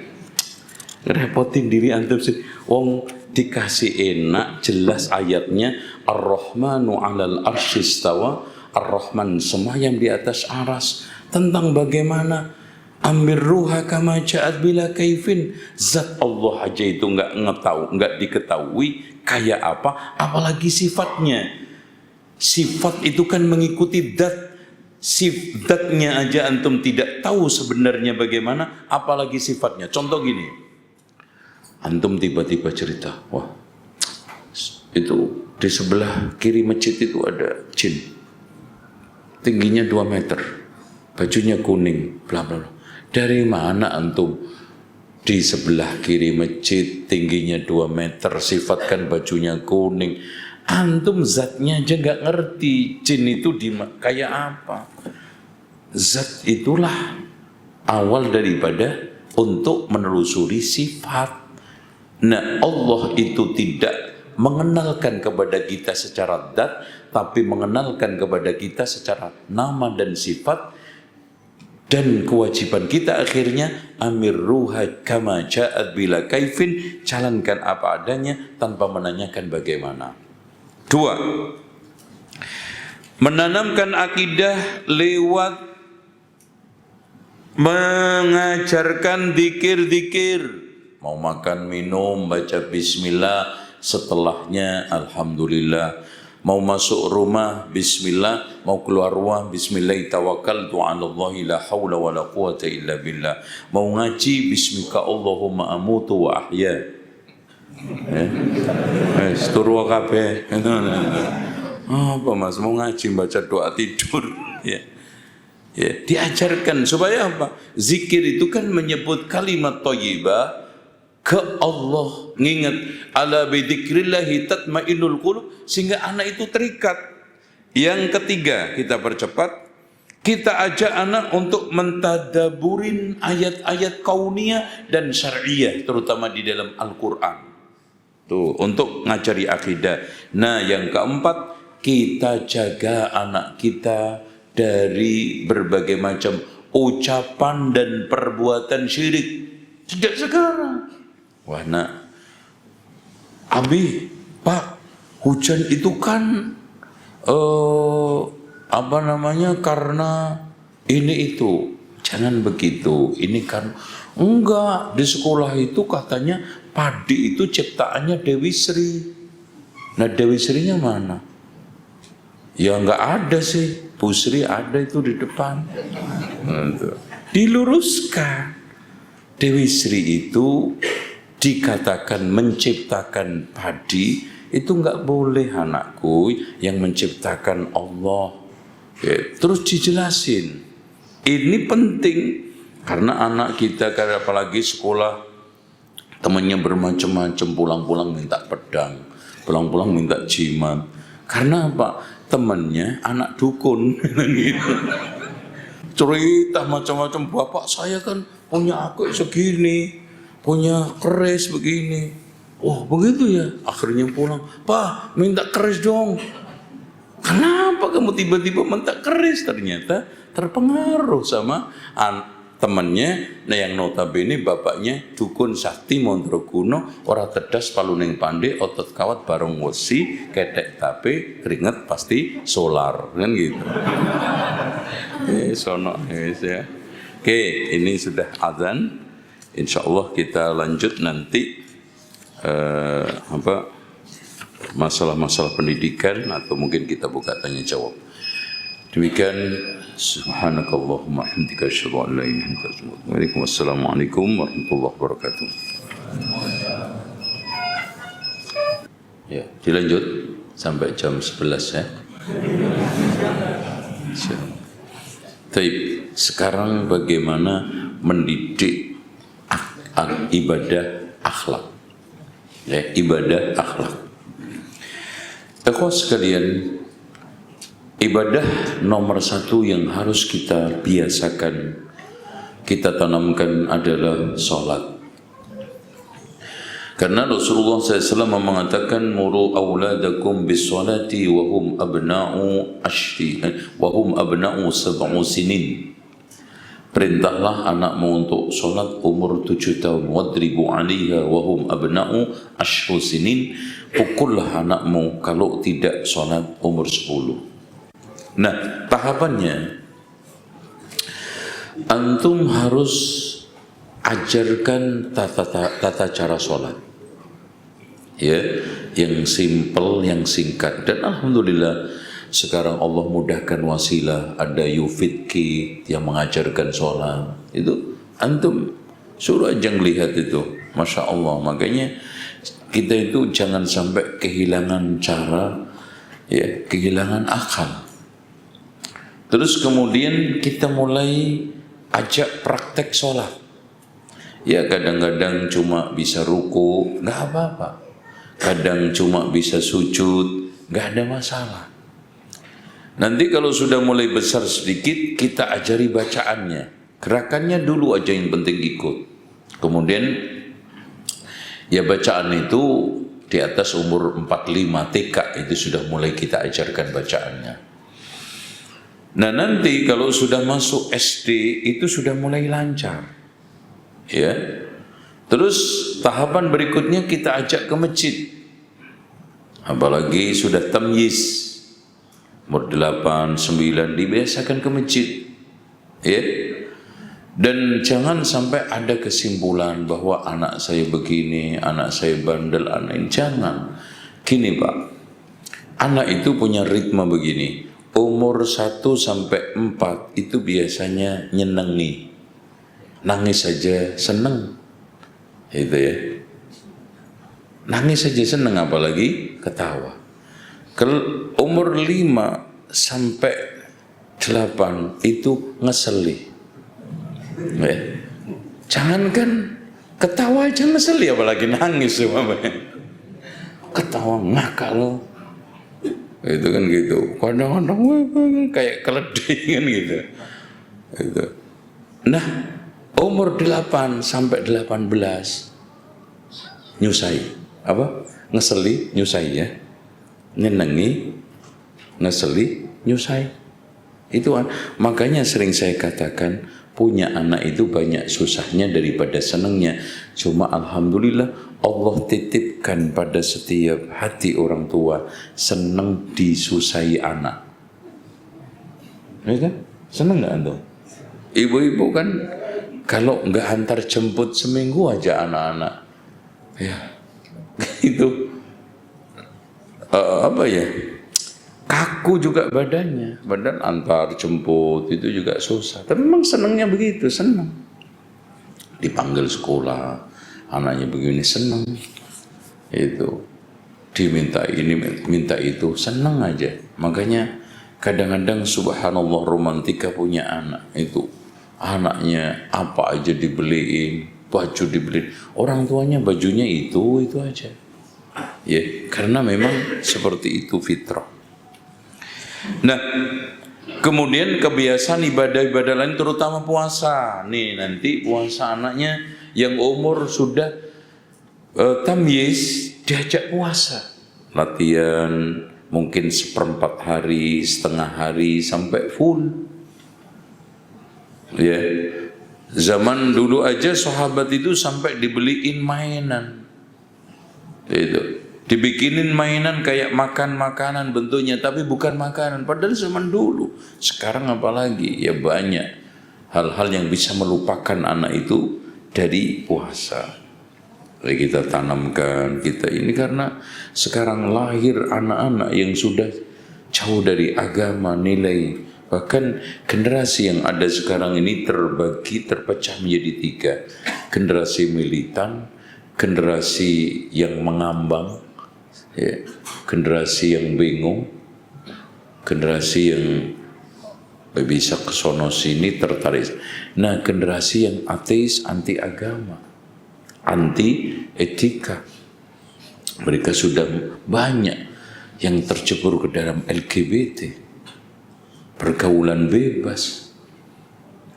repotin diri antum sih. Wong dikasih enak jelas ayatnya Ar-Rahmanu 'alal arsy istawa. Ar-Rahman semayam di atas aras. Tentang bagaimana amirruha kama ja'at bila kaifin. Zat Allah aja itu enggak diketahui kayak apa, apalagi sifatnya. Sifat itu kan mengikuti zat. Sifatnya aja antum tidak tahu sebenarnya bagaimana, apalagi sifatnya. Contoh gini, antum tiba-tiba cerita, wah itu di sebelah kiri masjid itu ada jin, tingginya 2 meter, bajunya kuning, bla bla bla. Dari mana antum? Di sebelah kiri masjid, tingginya 2 meter, sifatkan bajunya kuning. Antum zatnya aja nggak ngerti jin itu kayak apa. Zat itulah awal daripada untuk menelusuri sifat. Nah, Allah itu tidak mengenalkan kepada kita secara zat, tapi mengenalkan kepada kita secara nama dan sifat. Dan kewajiban kita akhirnya amirruha kama ja'at bila kaifin, jalankan apa adanya tanpa menanyakan bagaimana. 2. Menanamkan akidah lewat mengajarkan zikir-zikir. Mau makan minum baca bismillah, setelahnya alhamdulillah. Mau masuk rumah bismillah, mau keluar rumah bismillah tawakkaltu 'alallahi la haula wala quwata illa billah. Mau ngaji bismika Allahumma amutu wa ahya. Turu kabeh. Apa Mas mau ngaji baca doa tidur ya. Ya, diajarkan supaya apa? Zikir itu kan menyebut kalimat thayyibah ke Allah, ngingat ala bidzikrillahi tatmainnul qulub, sehingga anak itu terikat. Yang ketiga, kita percepat, kita ajak anak untuk mentadaburin ayat-ayat kauniyah dan syar'iyah, terutama di dalam Al-Qur'an. Tuh, untuk ngajari akidah. Nah, yang keempat, kita jaga anak kita dari berbagai macam ucapan dan perbuatan syirik. Sejak sekarang. Wah, nak, Abi, Pak, hujan itu kan karena ini itu. Jangan begitu. Ini kan enggak, di sekolah itu katanya padi itu ciptaannya Dewi Sri. Nah, Dewi Srinya mana? Ya enggak ada sih. Bu Sri ada itu di depan. Diluruskan. Dewi Sri itu dikatakan menciptakan padi, itu enggak boleh anakku, yang menciptakan Allah. Terus dijelasin. Ini penting karena anak kita, apalagi sekolah, temannya bermacam-macam, pulang-pulang minta pedang, pulang-pulang minta jimat. Karena apa? Temannya anak dukun gitu. Cerita macam-macam, bapak saya kan punya aku segini, punya keris begini. Oh begitu ya. Akhirnya pulang, Pak minta keris dong. Kenapa kamu tiba-tiba minta keris? Ternyata terpengaruh sama temannya. Nah, yang notabene bapaknya dukun sakti Mondrokuno, ora tedas paluning pandai, otot kawat bareng wesi, ketek tape, keringet pasti solar, kan gitu. Sono ya. Oke, ini sudah azan. Insyaallah kita lanjut nanti masalah-masalah pendidikan, atau mungkin kita buka tanya jawab. Demikian, subhanakallahumma hamdika asyhadu an la ilaha illa anta astaghfiruka wa atubu ilaik. Wassalamualaikum warahmatullahi wabarakatuh. Ya, dilanjut sampai jam 11 ya. Taib. Sekarang bagaimana mendidik ibadah akhlak? Ya, ibadah akhlak. Ikhwah sekalian, ibadah nomor satu yang harus kita biasakan, kita tanamkan adalah sholat. Karena Rasulullah SAW mengatakan muru awladakum bis salati wa hum abna'u sab'u sinin. Perintahlah anakmu untuk sholat umur 7 tahun. Wadribu 'alaiha wa hum abna'u ashru sinin. Pukullah anakmu kalau tidak sholat umur 10. Nah, tahapannya antum harus ajarkan tata cara sholat, ya, yang simple, yang singkat. Dan alhamdulillah sekarang Allah mudahkan wasilah, ada Yufidki yang mengajarkan sholat. Itu antum suruh aja ngelihat itu, masya Allah. Makanya kita itu jangan sampai kehilangan cara, ya, kehilangan akal. Terus kemudian kita mulai ajak praktek sholat. Ya, kadang-kadang cuma bisa ruku, nggak apa-apa. Kadang cuma bisa sujud, nggak ada masalah. Nanti kalau sudah mulai besar sedikit, kita ajari bacaannya. Gerakannya dulu aja yang penting ikut. Kemudian ya bacaan itu di atas umur 4-5 TK itu sudah mulai kita ajarkan bacaannya. Nah, nanti kalau sudah masuk SD itu sudah mulai lancar. Ya, terus tahapan berikutnya kita ajak ke masjid. Apalagi sudah tamyiz, umur 8, 9 dibiasakan ke masjid. Ya, dan jangan sampai ada kesimpulan bahwa anak saya begini, anak saya bandel, anak ini. Jangan. Gini Pak, anak itu punya ritme begini. Umur 1 sampai 4 itu biasanya nyenengi. Nangis saja seneng, itu ya. Nangis saja seneng, apalagi ketawa. Umur 5 sampai 8 itu ngeseli. Ya. Jangankan ketawa aja ngeseli, apalagi nangis. Ketawa ngakal, itu kan gitu. Kadang-kadang kayak keledai kan gitu. Itu. Nah, umur 8 sampai 18 nyusai, apa? Ngeseli, nyusai ya. Nyenengi, ngeseli, nyusai. Itu makanya sering saya katakan punya anak itu banyak susahnya daripada senangnya. Cuma alhamdulillah Allah titipkan pada setiap hati orang tua senang disusai anak. Ya kan? Senang nggak antum? Ibu-ibu kan kalau nggak antar jemput seminggu aja anak-anak, ya itu apa ya, kaku juga badannya, badan antar jemput itu juga susah. Tapi memang senangnya begitu, senang. Dipanggil sekolah, anaknya begini senang, itu diminta ini minta itu senang aja. Makanya kadang-kadang subhanallah romantika punya anak itu. Anaknya apa aja dibeliin, baju dibeliin, orang tuanya bajunya itu aja. Ya, karena memang seperti itu fitrah. Nah, kemudian kebiasaan ibadah-ibadah lain terutama puasa. Nih, nanti puasa anaknya yang umur sudah tamyiz diajak puasa. Latihan mungkin 1/4 hari, setengah hari sampai full. Ya, zaman dulu aja sahabat itu sampai dibeliin mainan, itu dibikinin mainan kayak makan makanan bentuknya, tapi bukan makanan. Padahal zaman dulu. Sekarang apalagi ya banyak hal-hal yang bisa melupakan anak itu dari puasa. Jadi kita tanamkan kita ini, karena sekarang lahir anak-anak yang sudah jauh dari agama, nilai. Bahkan generasi yang ada sekarang ini terpecah menjadi 3. Generasi militan, generasi yang mengambang, ya, generasi yang bingung, generasi yang bisa ke sono sini tertarik. Nah, generasi yang ateis, anti agama, anti etika, mereka sudah banyak yang tercebur ke dalam LGBT, pergaulan bebas.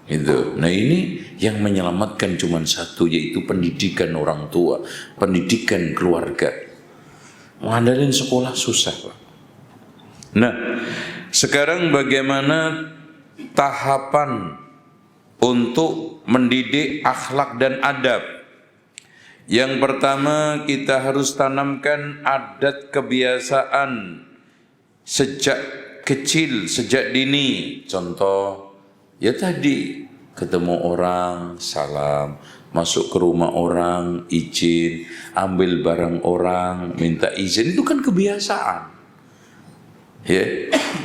Itu. Nah, ini yang menyelamatkan cuma satu, yaitu pendidikan orang tua, pendidikan keluarga. Mengandalkan sekolah susah, Pak. Nah, sekarang bagaimana tahapan untuk mendidik akhlak dan adab? Yang pertama, kita harus tanamkan adat kebiasaan sejak kecil, sejak dini. Contoh, ya tadi, ketemu orang, salam, masuk ke rumah orang, izin, ambil barang orang, minta izin, itu kan kebiasaan. Ya,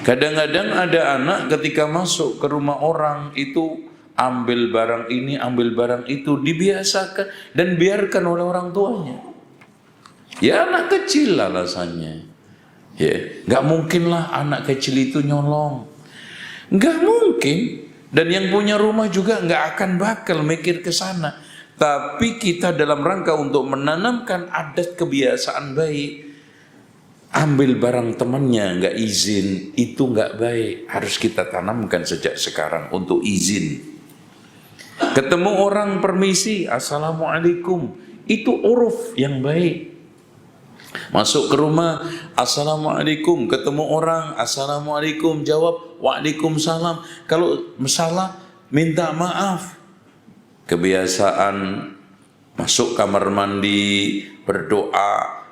kadang-kadang ada anak ketika masuk ke rumah orang itu ambil barang ini, ambil barang itu, dibiasakan dan biarkan oleh orang tuanya. Ya anak kecil alasannya. Ya, nggak mungkin lah anak kecil itu nyolong. Nggak mungkin. Dan yang punya rumah juga nggak akan bakal mikir ke sana. Tapi kita dalam rangka untuk menanamkan adat kebiasaan baik. Ambil barang temannya nggak izin, itu nggak baik. Harus kita tanamkan sejak sekarang untuk izin. Ketemu orang permisi, assalamualaikum, itu uruf yang baik. Masuk ke rumah, assalamualaikum, ketemu orang, assalamualaikum, jawab waalaikumsalam. Kalau salah, minta maaf. Kebiasaan masuk kamar mandi, berdoa,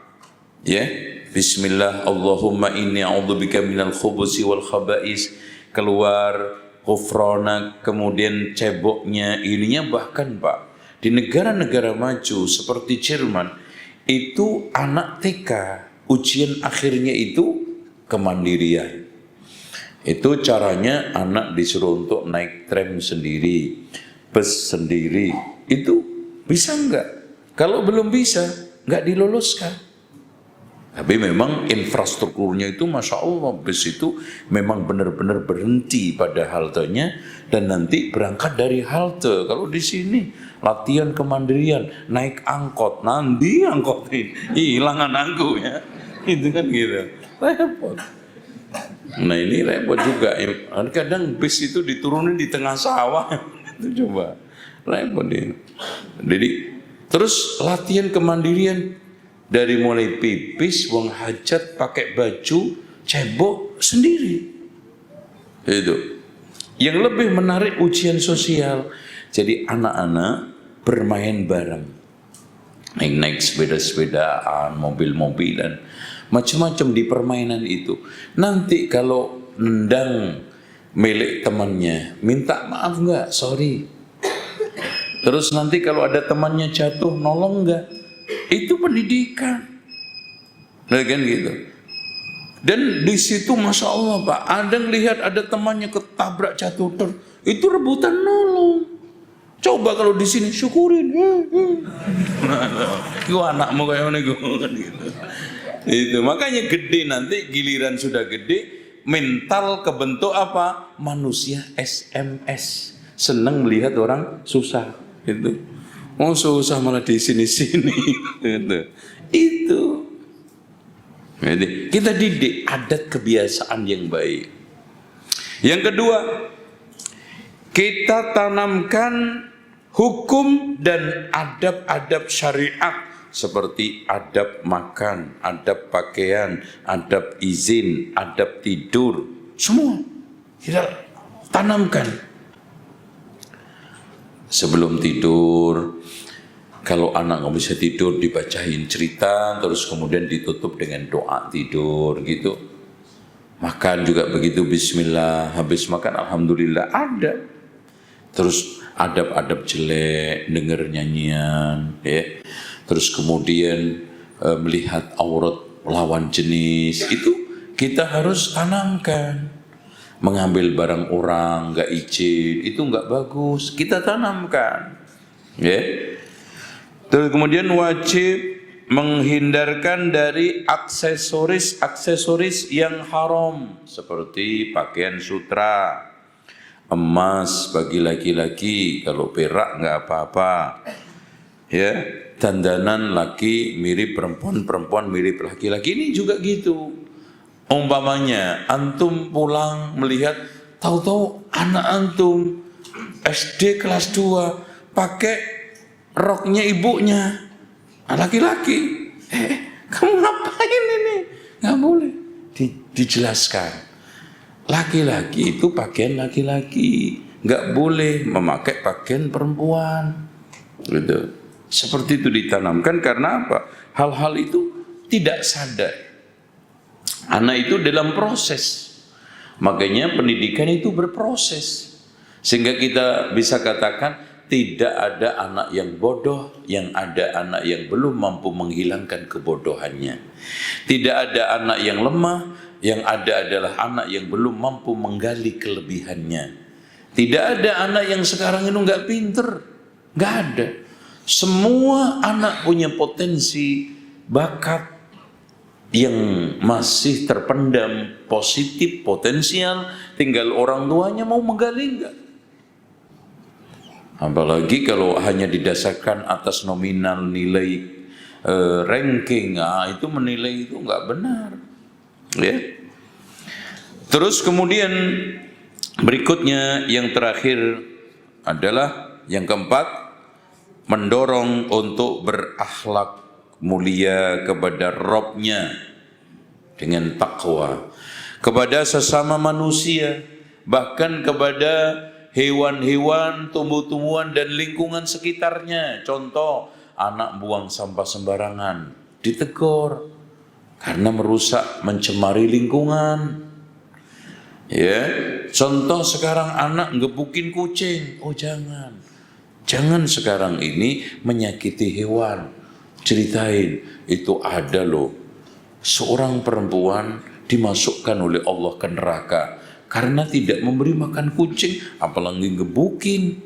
ya. Bismillah, Allahumma inni a'udzubika minal khubusi wal khaba'is. Keluar, ghufranak, kemudian ceboknya, ininya. Bahkan Pak, di negara-negara maju seperti Jerman, itu anak TK, ujian akhirnya itu kemandirian. Itu caranya anak disuruh untuk naik tram sendiri, bus sendiri. Itu bisa enggak? Kalau belum bisa, enggak diloloskan. Tapi memang infrastrukturnya itu Masya Allah, bus itu memang benar-benar berhenti pada haltenya dan nanti berangkat dari halte. Kalau di sini latihan kemandirian, naik angkot, nanti angkot ini hilang anakku ya, itu kan gitu, repot. Nah ini repot juga. Kadang bus itu diturunin di tengah sawah, itu coba repot ini. Jadi terus latihan kemandirian. Dari mulai pipis, buang hajat, pakai baju, cebok sendiri. Itu. Yang lebih menarik ujian sosial. Jadi anak-anak bermain bareng. Naik sepeda-sepedaan, mobil-mobilan. Macam-macam di permainan itu. Nanti kalau nendang milik temannya, minta maaf enggak? Sorry. Terus nanti kalau ada temannya jatuh, nolong enggak? Itu pendidikan, nah, kan gitu. Dan di situ Masya Allah Pak, ada lihat ada temannya ketabrak jatuh, itu rebutan nolong. Coba kalau di sini syukurin, itu anakmu kayak mana gitu. Itu makanya gede nanti giliran sudah gede, mental kebentuk apa? Manusia SMS, senang melihat orang susah, itu. Oh susah malah di sini-sini. Itu. Jadi, kita didik adat kebiasaan yang baik. Yang kedua, kita tanamkan hukum dan adab-adab syariat seperti adab makan, adab pakaian, adab izin, adab tidur, semua kita tanamkan. Sebelum tidur, kalau anak nggak bisa tidur, dibacain cerita, terus kemudian ditutup dengan doa tidur gitu. Makan juga begitu, Bismillah. Habis makan, Alhamdulillah, ada. Terus adab-adab jelek, dengar nyanyian, ya. Terus kemudian melihat aurat lawan jenis, itu kita harus tanamkan. Mengambil barang orang nggak izin, itu nggak bagus, kita tanamkan, ya. Terus kemudian wajib menghindarkan dari aksesoris yang haram seperti pakaian sutra, emas bagi laki-laki, kalau perak nggak apa-apa. Ya, dandanan laki mirip perempuan, perempuan mirip laki-laki, ini juga gitu. Umpamanya antum pulang melihat tahu-tahu anak antum SD kelas 2 pakai roknya ibunya, laki-laki. Kamu ngapain ini? Nggak boleh. Dijelaskan. Laki-laki itu pakaian laki-laki, nggak boleh memakai pakaian perempuan. Gitu. Seperti itu ditanamkan karena apa? Hal-hal itu tidak sadar. Anak itu dalam proses. Makanya pendidikan itu berproses. Sehingga kita bisa katakan tidak ada anak yang bodoh, yang ada anak yang belum mampu menghilangkan kebodohannya. Tidak ada anak yang lemah, yang ada adalah anak yang belum mampu menggali kelebihannya. Tidak ada anak yang sekarang itu nggak pinter, nggak ada. Semua anak punya potensi, bakat yang masih terpendam, positif, potensial, tinggal orang tuanya mau menggali enggak. Apalagi kalau hanya didasarkan atas nominal nilai ranking, itu menilai itu enggak benar. Ya. Terus kemudian berikutnya yang terakhir adalah yang keempat, mendorong untuk berakhlak mulia kepada Rabb-nya dengan takwa, kepada sesama manusia, bahkan kepada hewan-hewan, tumbuh-tumbuhan dan lingkungan sekitarnya. Contoh, anak buang sampah sembarangan, ditegur karena merusak, mencemari lingkungan. Ya, contoh sekarang anak ngebukin kucing, jangan sekarang ini menyakiti hewan. Ceritain, itu ada loh, seorang perempuan dimasukkan oleh Allah ke neraka karena tidak memberi makan kucing, apalagi ngebukin.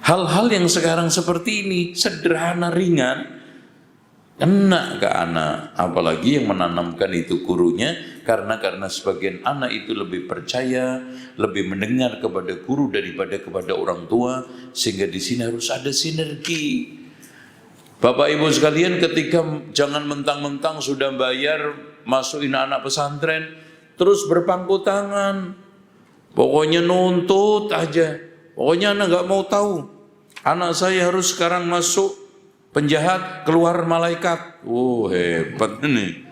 Hal-hal yang sekarang seperti ini sederhana, ringan, kena ke anak, apalagi yang menanamkan itu gurunya, karena sebagian anak itu lebih percaya, lebih mendengar kepada guru daripada kepada orang tua, sehingga di sini harus ada sinergi. Bapak Ibu sekalian, ketika jangan mentang-mentang sudah bayar masukin anak pesantren terus berpangku tangan, pokoknya nuntut aja, pokoknya anak nggak mau tahu, anak saya harus sekarang masuk penjahat keluar malaikat. Hebat ini.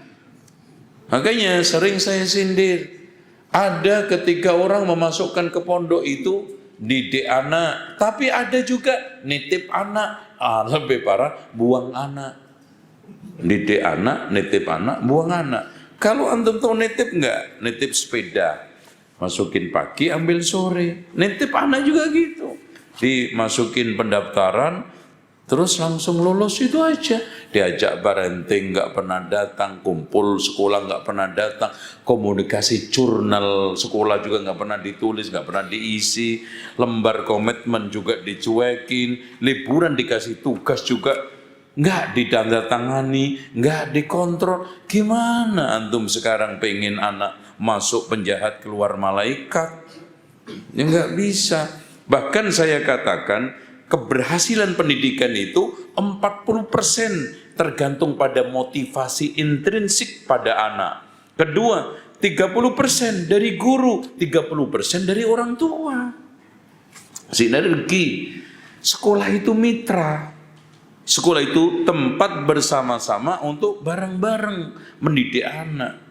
Makanya sering saya sindir, ada ketika orang memasukkan ke pondok itu didik anak, tapi ada juga nitip anak, lebih parah buang anak. Didik anak, nitip anak, buang anak. Kalau antum tahu nitip enggak? Nitip sepeda, masukin pagi ambil sore. Nitip anak juga gitu, dimasukin pendaftaran terus langsung lulus itu aja. Diajak parenting nggak pernah datang, kumpul sekolah nggak pernah datang, komunikasi jurnal sekolah juga nggak pernah ditulis, nggak pernah diisi, lembar komitmen juga dicuekin, liburan dikasih tugas juga nggak ditandatangani, nggak dikontrol. Gimana antum sekarang pengen anak masuk penjahat keluar malaikat? Ya nggak bisa. Bahkan saya katakan keberhasilan pendidikan itu 40% tergantung pada motivasi intrinsik pada anak. Kedua, 30% dari guru, 30% dari orang tua. Sinergi. Sekolah itu mitra. Sekolah itu tempat bersama-sama untuk bareng-bareng mendidik anak.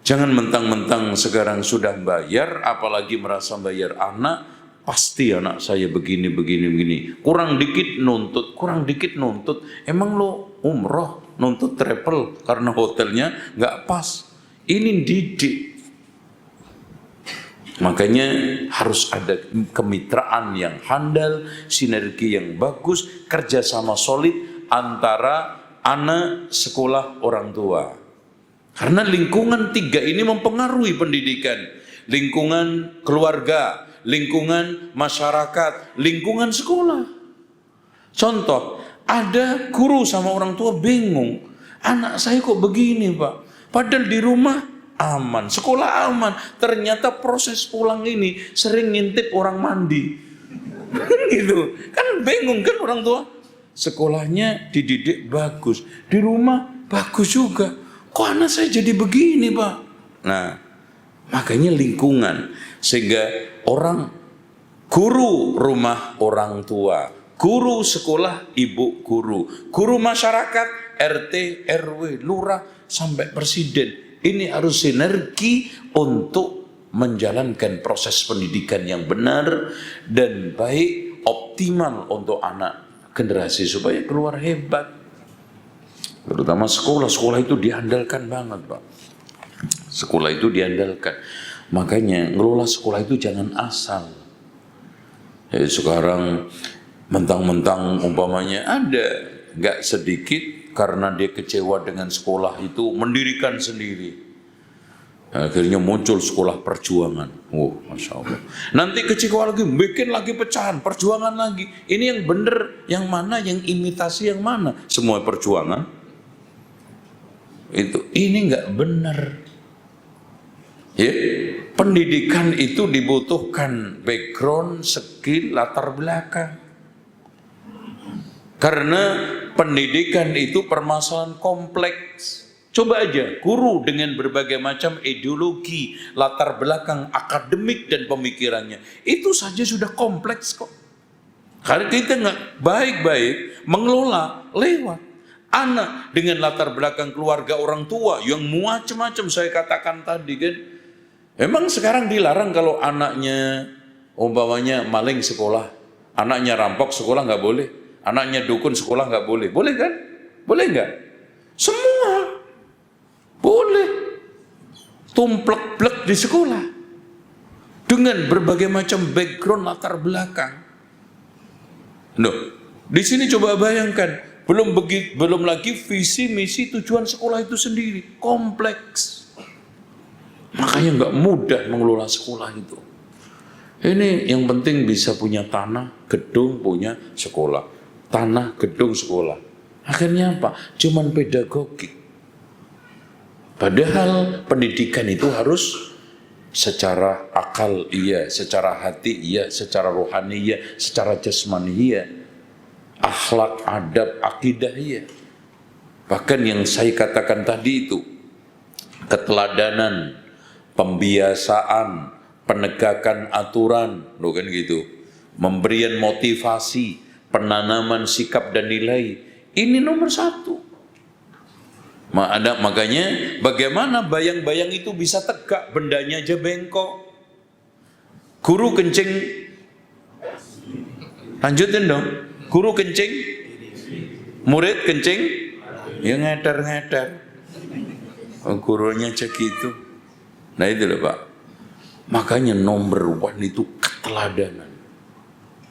Jangan mentang-mentang sekarang sudah bayar, apalagi merasa bayar anak, pasti anak saya begini. Kurang dikit nuntut. Emang lo umroh nuntut travel karena hotelnya nggak pas. Ini didik. Makanya harus ada kemitraan yang handal, sinergi yang bagus, kerjasama solid antara anak, sekolah, orang tua. Karena lingkungan tiga ini mempengaruhi pendidikan. Lingkungan keluarga, lingkungan masyarakat, lingkungan sekolah. Contoh, ada guru sama orang tua bingung, anak saya kok begini Pak, padahal di rumah aman, sekolah aman. Ternyata proses pulang ini sering ngintip orang mandi. Gitu. Kan bingung kan orang tua. Sekolahnya dididik bagus, di rumah bagus juga. Kok anak saya jadi begini, Pak? Nah, makanya lingkungan. Sehingga orang, guru rumah orang tua, guru sekolah ibu guru, guru masyarakat, RT, RW, lurah, sampai presiden. Ini harus sinergi untuk menjalankan proses pendidikan yang benar dan baik, optimal untuk anak generasi supaya keluar hebat. Terutama sekolah itu diandalkan banget, Pak. Sekolah itu diandalkan. Makanya ngelola sekolah itu jangan asal. Ya, sekarang mentang-mentang umpamanya ada nggak sedikit karena dia kecewa dengan sekolah itu mendirikan sendiri. Akhirnya muncul sekolah perjuangan. Oh, Masya Allah. Nanti kecewa lagi, bikin lagi pecahan, perjuangan lagi. Ini yang benar, yang mana, yang imitasi yang mana? Semua perjuangan. Ini nggak benar. Ya, pendidikan itu dibutuhkan background, skill, latar belakang. Karena pendidikan itu permasalahan kompleks. Coba aja guru dengan berbagai macam ideologi, latar belakang akademik dan pemikirannya, itu saja sudah kompleks kok. Karena kita nggak baik-baik mengelola lewat anak dengan latar belakang keluarga orang tua yang macam-macam saya katakan tadi kan. Emang sekarang dilarang kalau anaknya umpamanya maling sekolah, anaknya rampok sekolah nggak boleh, anaknya dukun sekolah nggak boleh, boleh kan? Boleh nggak? Semua boleh tumplek-plek di sekolah dengan berbagai macam background latar belakang. Loh, di sini coba bayangkan, belum lagi visi misi tujuan sekolah itu sendiri kompleks. Makanya nggak mudah mengelola sekolah itu. Ini yang penting bisa punya tanah, gedung, punya sekolah. Tanah, gedung, sekolah. Akhirnya apa? Cuman pedagogik. Padahal pendidikan itu harus secara akal iya, secara hati iya, secara rohani iya, secara jasmani iya, akhlak, adab, akidah iya. Bahkan yang saya katakan tadi itu, keteladanan, pembiasaan, penegakan aturan, loh kan gitu, pemberian motivasi, penanaman sikap dan nilai, ini nomor satu. Makanya bagaimana bayang-bayang itu bisa tegak, bendanya aja bengkok. Guru kencing, lanjutin dong. Guru kencing, murid kencing, ya ngeder-ngeder. Gurunya aja gitu. Nah itu loh Pak. Makanya nomor one itu keteladanan.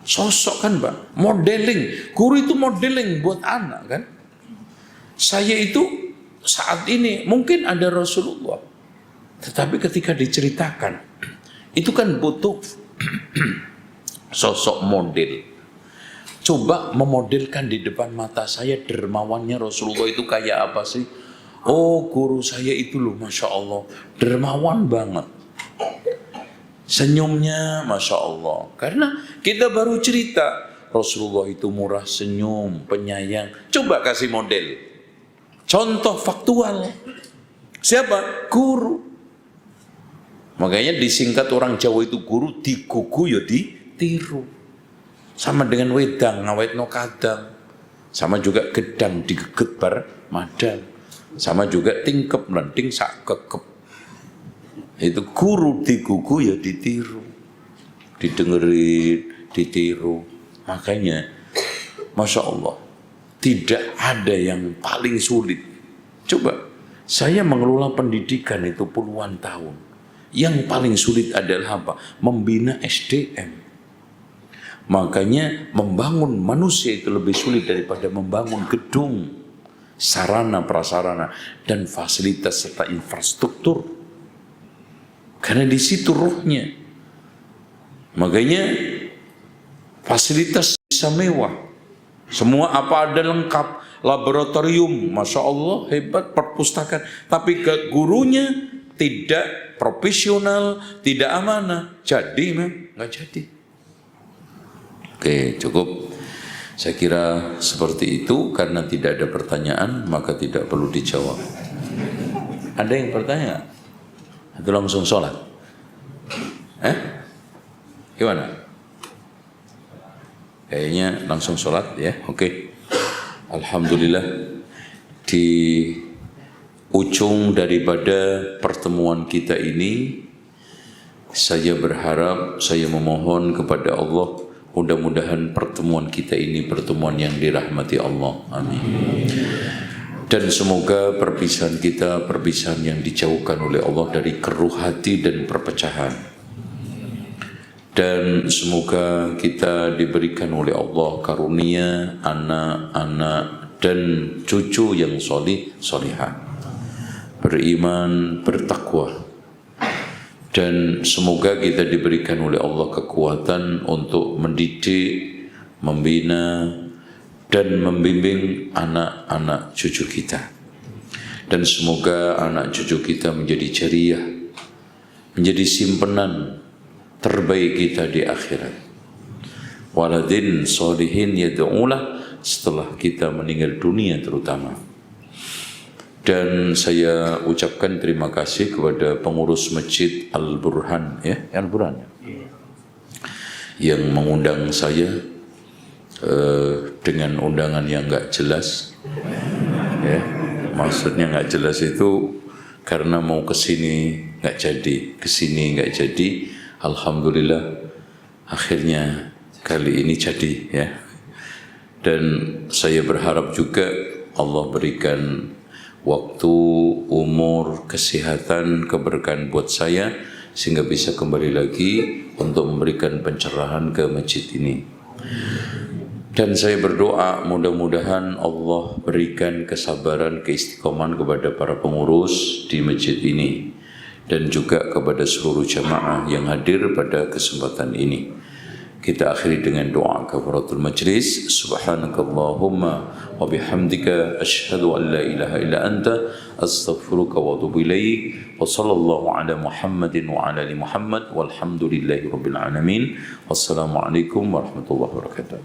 Sosok kan Pak, modeling. Guru itu modeling buat anak kan. Saya itu saat ini mungkin ada Rasulullah, tetapi ketika diceritakan itu kan butuh sosok model. Coba memodelkan di depan mata saya dermawannya Rasulullah itu kayak apa sih? Oh, guru saya itu loh Masya Allah dermawan banget, senyumnya Masya Allah. Karena kita baru cerita Rasulullah itu murah senyum, penyayang. Coba kasih model, contoh faktual. Siapa? Guru. Makanya disingkat orang Jawa itu guru, digugu ya ditiru. Sama dengan wedang, ngawet no kadang. Sama juga gedang, digeget bar madang. Sama juga tingkep, lenting sak kekep. Itu guru, digugu ya ditiru. Didengerin, ditiru. Makanya, Masya Allah, tidak ada yang paling sulit. Coba, saya mengelola pendidikan itu puluhan tahun. Yang paling sulit adalah apa? Membina SDM. Makanya membangun manusia itu lebih sulit daripada membangun gedung, sarana, prasarana, dan fasilitas serta infrastruktur. Karena di situ ruhnya. Makanya fasilitas bisa mewah. Semua apa ada lengkap, laboratorium, Masya Allah hebat, perpustakaan. Tapi ke gurunya tidak profesional, tidak amanah, jadi nggak jadi. Oke, cukup. Saya kira seperti itu. Karena tidak ada pertanyaan, maka tidak perlu dijawab. Ada yang bertanya? Atau langsung sholat? Gimana? Kayaknya langsung sholat ya. Oke. Alhamdulillah, di ujung daripada pertemuan kita ini, saya berharap, saya memohon kepada Allah, mudah-mudahan pertemuan kita ini pertemuan yang dirahmati Allah. Amin. Dan semoga perpisahan kita perpisahan yang dijauhkan oleh Allah dari keruh hati dan perpecahan. Dan semoga kita diberikan oleh Allah karunia anak-anak dan cucu yang solihah, beriman, bertakwa. Dan semoga kita diberikan oleh Allah kekuatan untuk mendidik, membina, dan membimbing anak-anak cucu kita. Dan semoga anak cucu kita menjadi ceria, menjadi simpenan terbaik kita di akhirat. Waladin sholihin yad'ulah, setelah kita meninggal dunia terutama. Dan saya ucapkan terima kasih kepada pengurus Masjid Al-Burhan, ya, Al-Burhan, yang mengundang saya dengan undangan yang nggak jelas, ya. Maksudnya nggak jelas itu karena mau kesini nggak jadi, kesini nggak jadi. Alhamdulillah, akhirnya kali ini jadi, ya. Dan saya berharap juga Allah berikan waktu, umur, kesehatan, keberkahan buat saya sehingga bisa kembali lagi untuk memberikan pencerahan ke masjid ini. Dan saya berdoa mudah-mudahan Allah berikan kesabaran, keistiqomahan kepada para pengurus di masjid ini dan juga kepada seluruh jamaah yang hadir pada kesempatan ini. Kita akhiri dengan doa kafaratul majlis. Subhanakallahumma wa bihamdika asyhadu an la ilaha illa anta astaghfiruka wa atubu ilaik. Wa sallallahu ala Muhammadin wa ala ali Muhammad walhamdulillahi rabbil alamin. Wassalamualaikum warahmatullahi wabarakatuh.